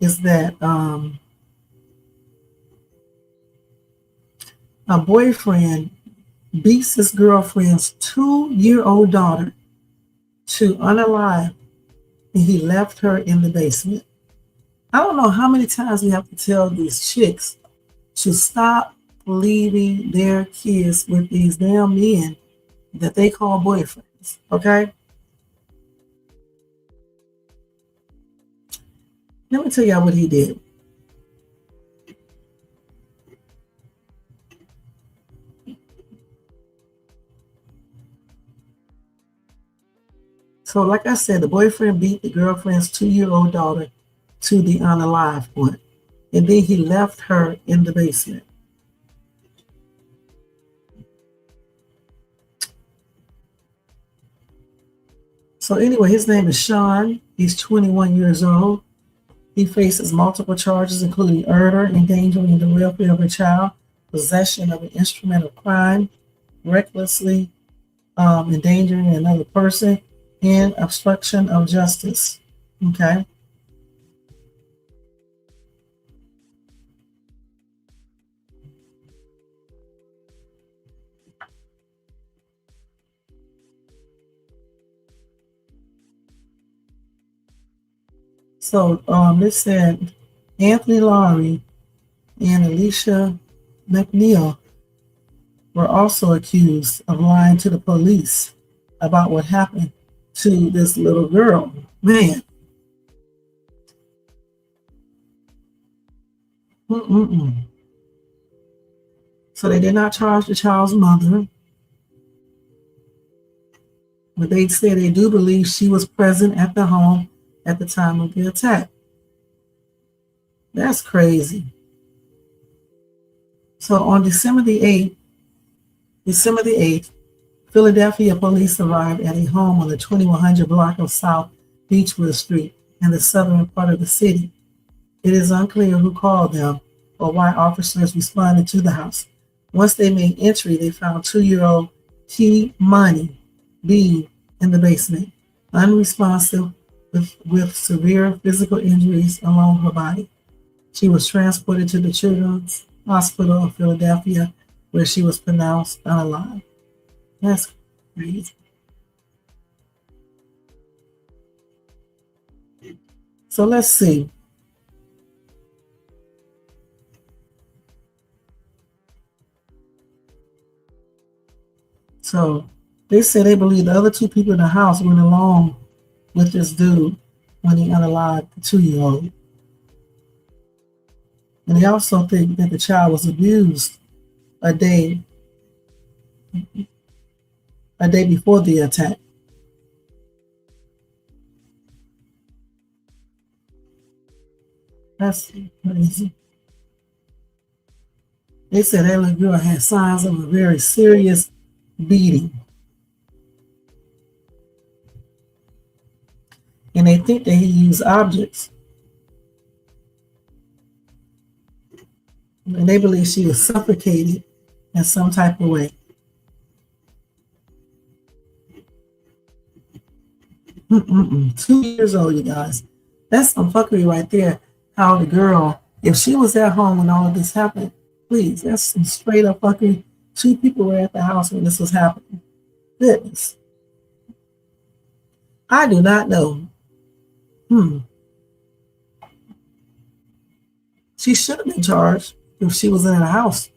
A: is that a boyfriend beats his girlfriend's 2-year-old daughter to unalive, and he left her in the basement. I don't know how many times we have to tell these chicks to stop leaving their kids with these damn men that they call boyfriends, okay? Let me tell y'all what he did. So like I said, the boyfriend beat the girlfriend's 2-year-old daughter to the unalive point, and then he left her in the basement. So anyway, his name is Sean. He's 21 years old. He faces multiple charges, including murder, endangering the welfare of a child, possession of an instrument of crime, recklessly endangering another person, and obstruction of justice. Okay. So it said Anthony Lowry and Alicia McNeil were also accused of lying to the police about what happened to this little girl. Man. Mm-mm-mm. So they did not charge the child's mother, but they said they do believe she was present at the home at the time of the attack. That's crazy. So on December the 8th, Philadelphia police arrived at a home on the 2100 block of South Beechwood Street in the southern part of the city. It is unclear who called them or why officers responded to the house. Once they made entry, they found 2-year-old Key Money Bean in the basement, unresponsive with severe physical injuries along her body. She was transported to the Children's Hospital of Philadelphia, where she was pronounced unalive. That's crazy. So let's see. So they said they believe the other two people in the house went along with this dude when he unalived the 2-year-old. And they also think that the child was abused a day before the attack. That's crazy. They said that little girl had signs of a very serious beating. And they think that he used objects. And they believe she was suffocated in some type of way. 2 years old, you guys. That's some fuckery right there. How the girl, if she was at home when all of this happened, please, that's some straight up fuckery. 2 people were at the house when this was happening. Goodness. I do not know. She should have been charged if she was in the house.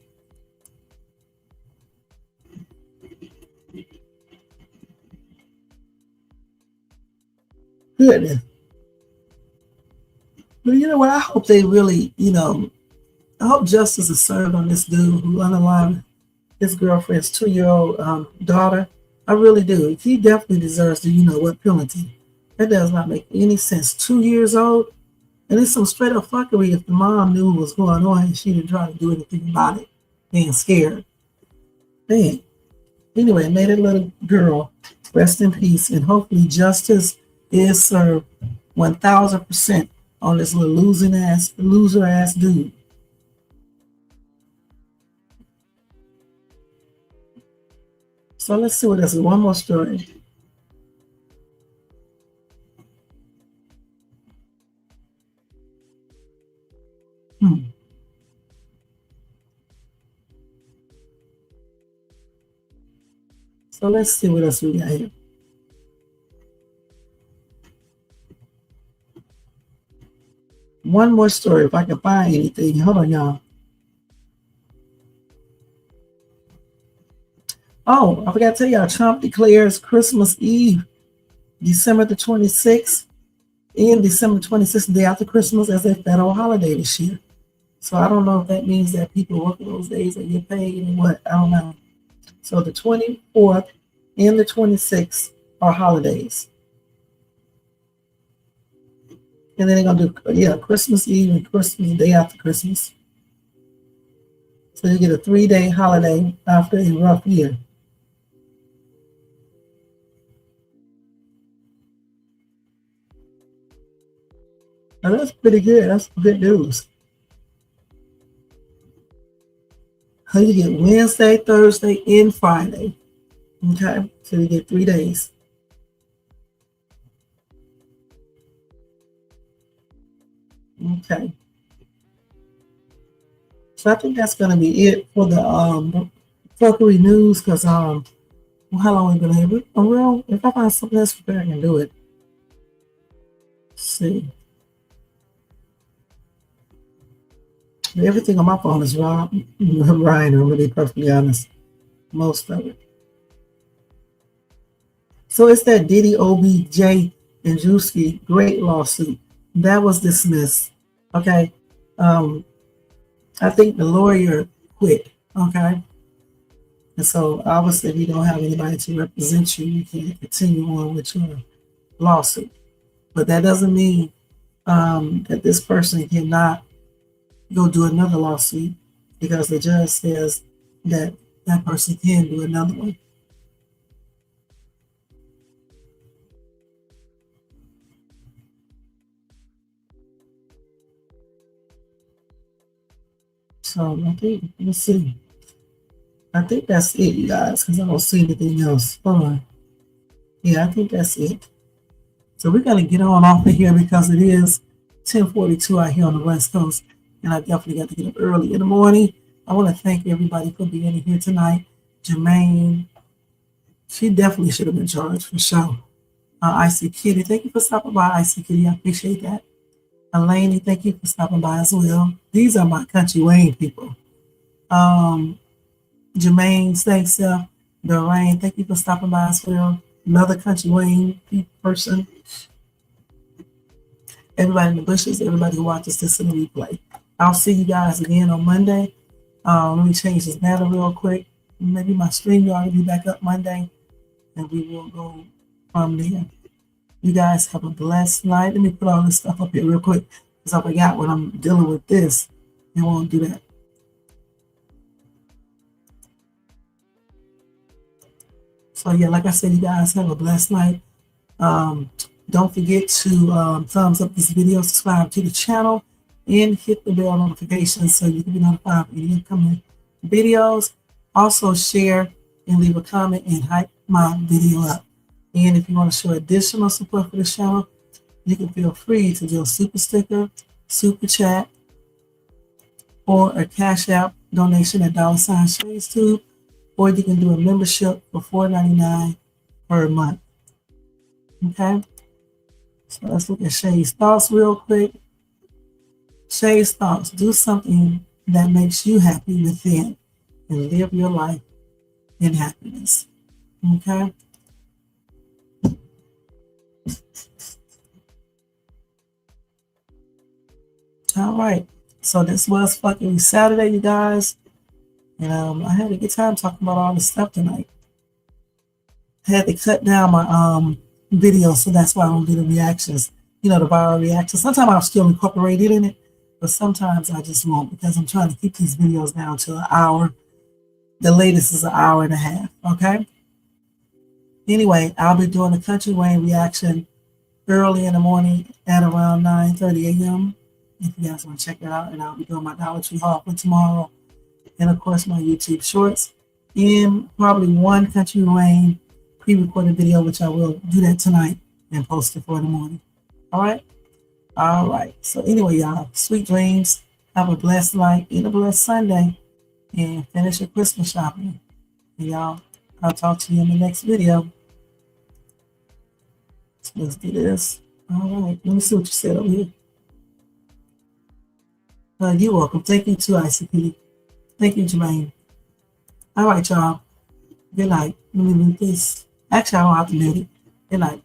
A: Goodness. But you know what? I hope they really, I hope justice is served on this dude who unalive his girlfriend's 2-year-old daughter. I really do. He definitely deserves the, what penalty. That does not make any sense. 2 years old, and it's some straight up fuckery if the mom knew what was going on and she didn't try to do anything about it, being scared. Man. Anyway, may that little girl rest in peace, and hopefully justice is served 1,000% on this little loser ass dude. So let's see what else is. One more story. So let's see what else we got here. One more story, if I can find anything. Hold on, y'all. Oh, I forgot to tell y'all, Trump declares Christmas Eve, December the 26th, and December 26th, the day after Christmas, as a federal holiday this year. So I don't know if that means that people work those days and get paid and what. I don't know. So the 24th and the 26th are holidays. And then they're going to do, Christmas Eve and Christmas Day after Christmas. So you get a 3-day holiday after a rough year. Now that's pretty good. That's good news. So you get Wednesday, Thursday, and Friday. Okay, so you get 3 days. Okay. So I think that's gonna be it for the fuckery news, because how long we been here? Well, if I find something else I can do it. Let's see. Everything on my phone is Rob Reiner, I'm gonna be perfectly honest. Most of it. So it's that Diddy, OBJ, and Drewski great lawsuit that was dismissed. Okay. I think the lawyer quit. Okay. And so obviously if you don't have anybody to represent you, you can't continue on with your lawsuit. But that doesn't mean that this person cannot go do another lawsuit, because the judge says that that person can do another one. So I think, let's see. I think that's it, you guys, because I don't see anything else. Hold on. Yeah, I think that's it. So we're going to get on off of here because it is 10:42 out here on the West Coast. And I definitely got to get up early in the morning. I want to thank everybody for being here tonight. Jermaine, she definitely should have been charged for sure. Icy Kitty, thank you for stopping by, Icy Kitty. I appreciate that. Elaney, thank you for stopping by as well. These are my Country Wayne people. Jermaine, thanks, Doreen, thank you for stopping by as well. Another Country Wayne person. Everybody in the bushes, everybody who watches this in the replay. I'll see you guys again on Monday. Let me change this banner real quick. Maybe my stream will be back up Monday, and we will go from there. You guys have a blessed night. Let me put all this stuff up here real quick, because I forgot when I'm dealing with this. It won't do that. So yeah, like I said, you guys have a blessed night. Don't forget to thumbs up this video, subscribe to the channel, and hit the bell notification so you can be notified of any upcoming videos. Also share and leave a comment and hype my video up. And if you want to show additional support for the channel, you can feel free to do a super sticker, super chat, or a Cash App donation at $ShaysTube, or you can do a membership for $4.99 per month. Okay? So let's look at Shay's thoughts real quick. Shay's thoughts: do something that makes you happy within and live your life in happiness. Okay? All right. So this was fucking Saturday, you guys. And I had a good time talking about all this stuff tonight. I had to cut down my video, so that's why I don't do the reactions. You know, the viral reactions. Sometimes I'll still incorporate it in it, but sometimes I just won't because I'm trying to keep these videos down to an hour. The latest is an hour and a half, okay? Anyway, I'll be doing the Country Wayne reaction early in the morning at around 9:30 a.m. If you guys want to check it out, and I'll be doing my Dollar Tree haul for tomorrow. And of course, my YouTube shorts, and probably one Country Wayne pre-recorded video, which I will do that tonight and post it for in the morning. All right? All right. So anyway, y'all, sweet dreams. Have a blessed night and a blessed Sunday. And finish your Christmas shopping. And y'all, I'll talk to you in the next video. So let's do this. All right. Let me see what you said over here. You're welcome. Thank you too, ICP. Thank you, Jermaine. All right, y'all. Good night. Let me mute this. Actually, I don't have to mute it. Good night.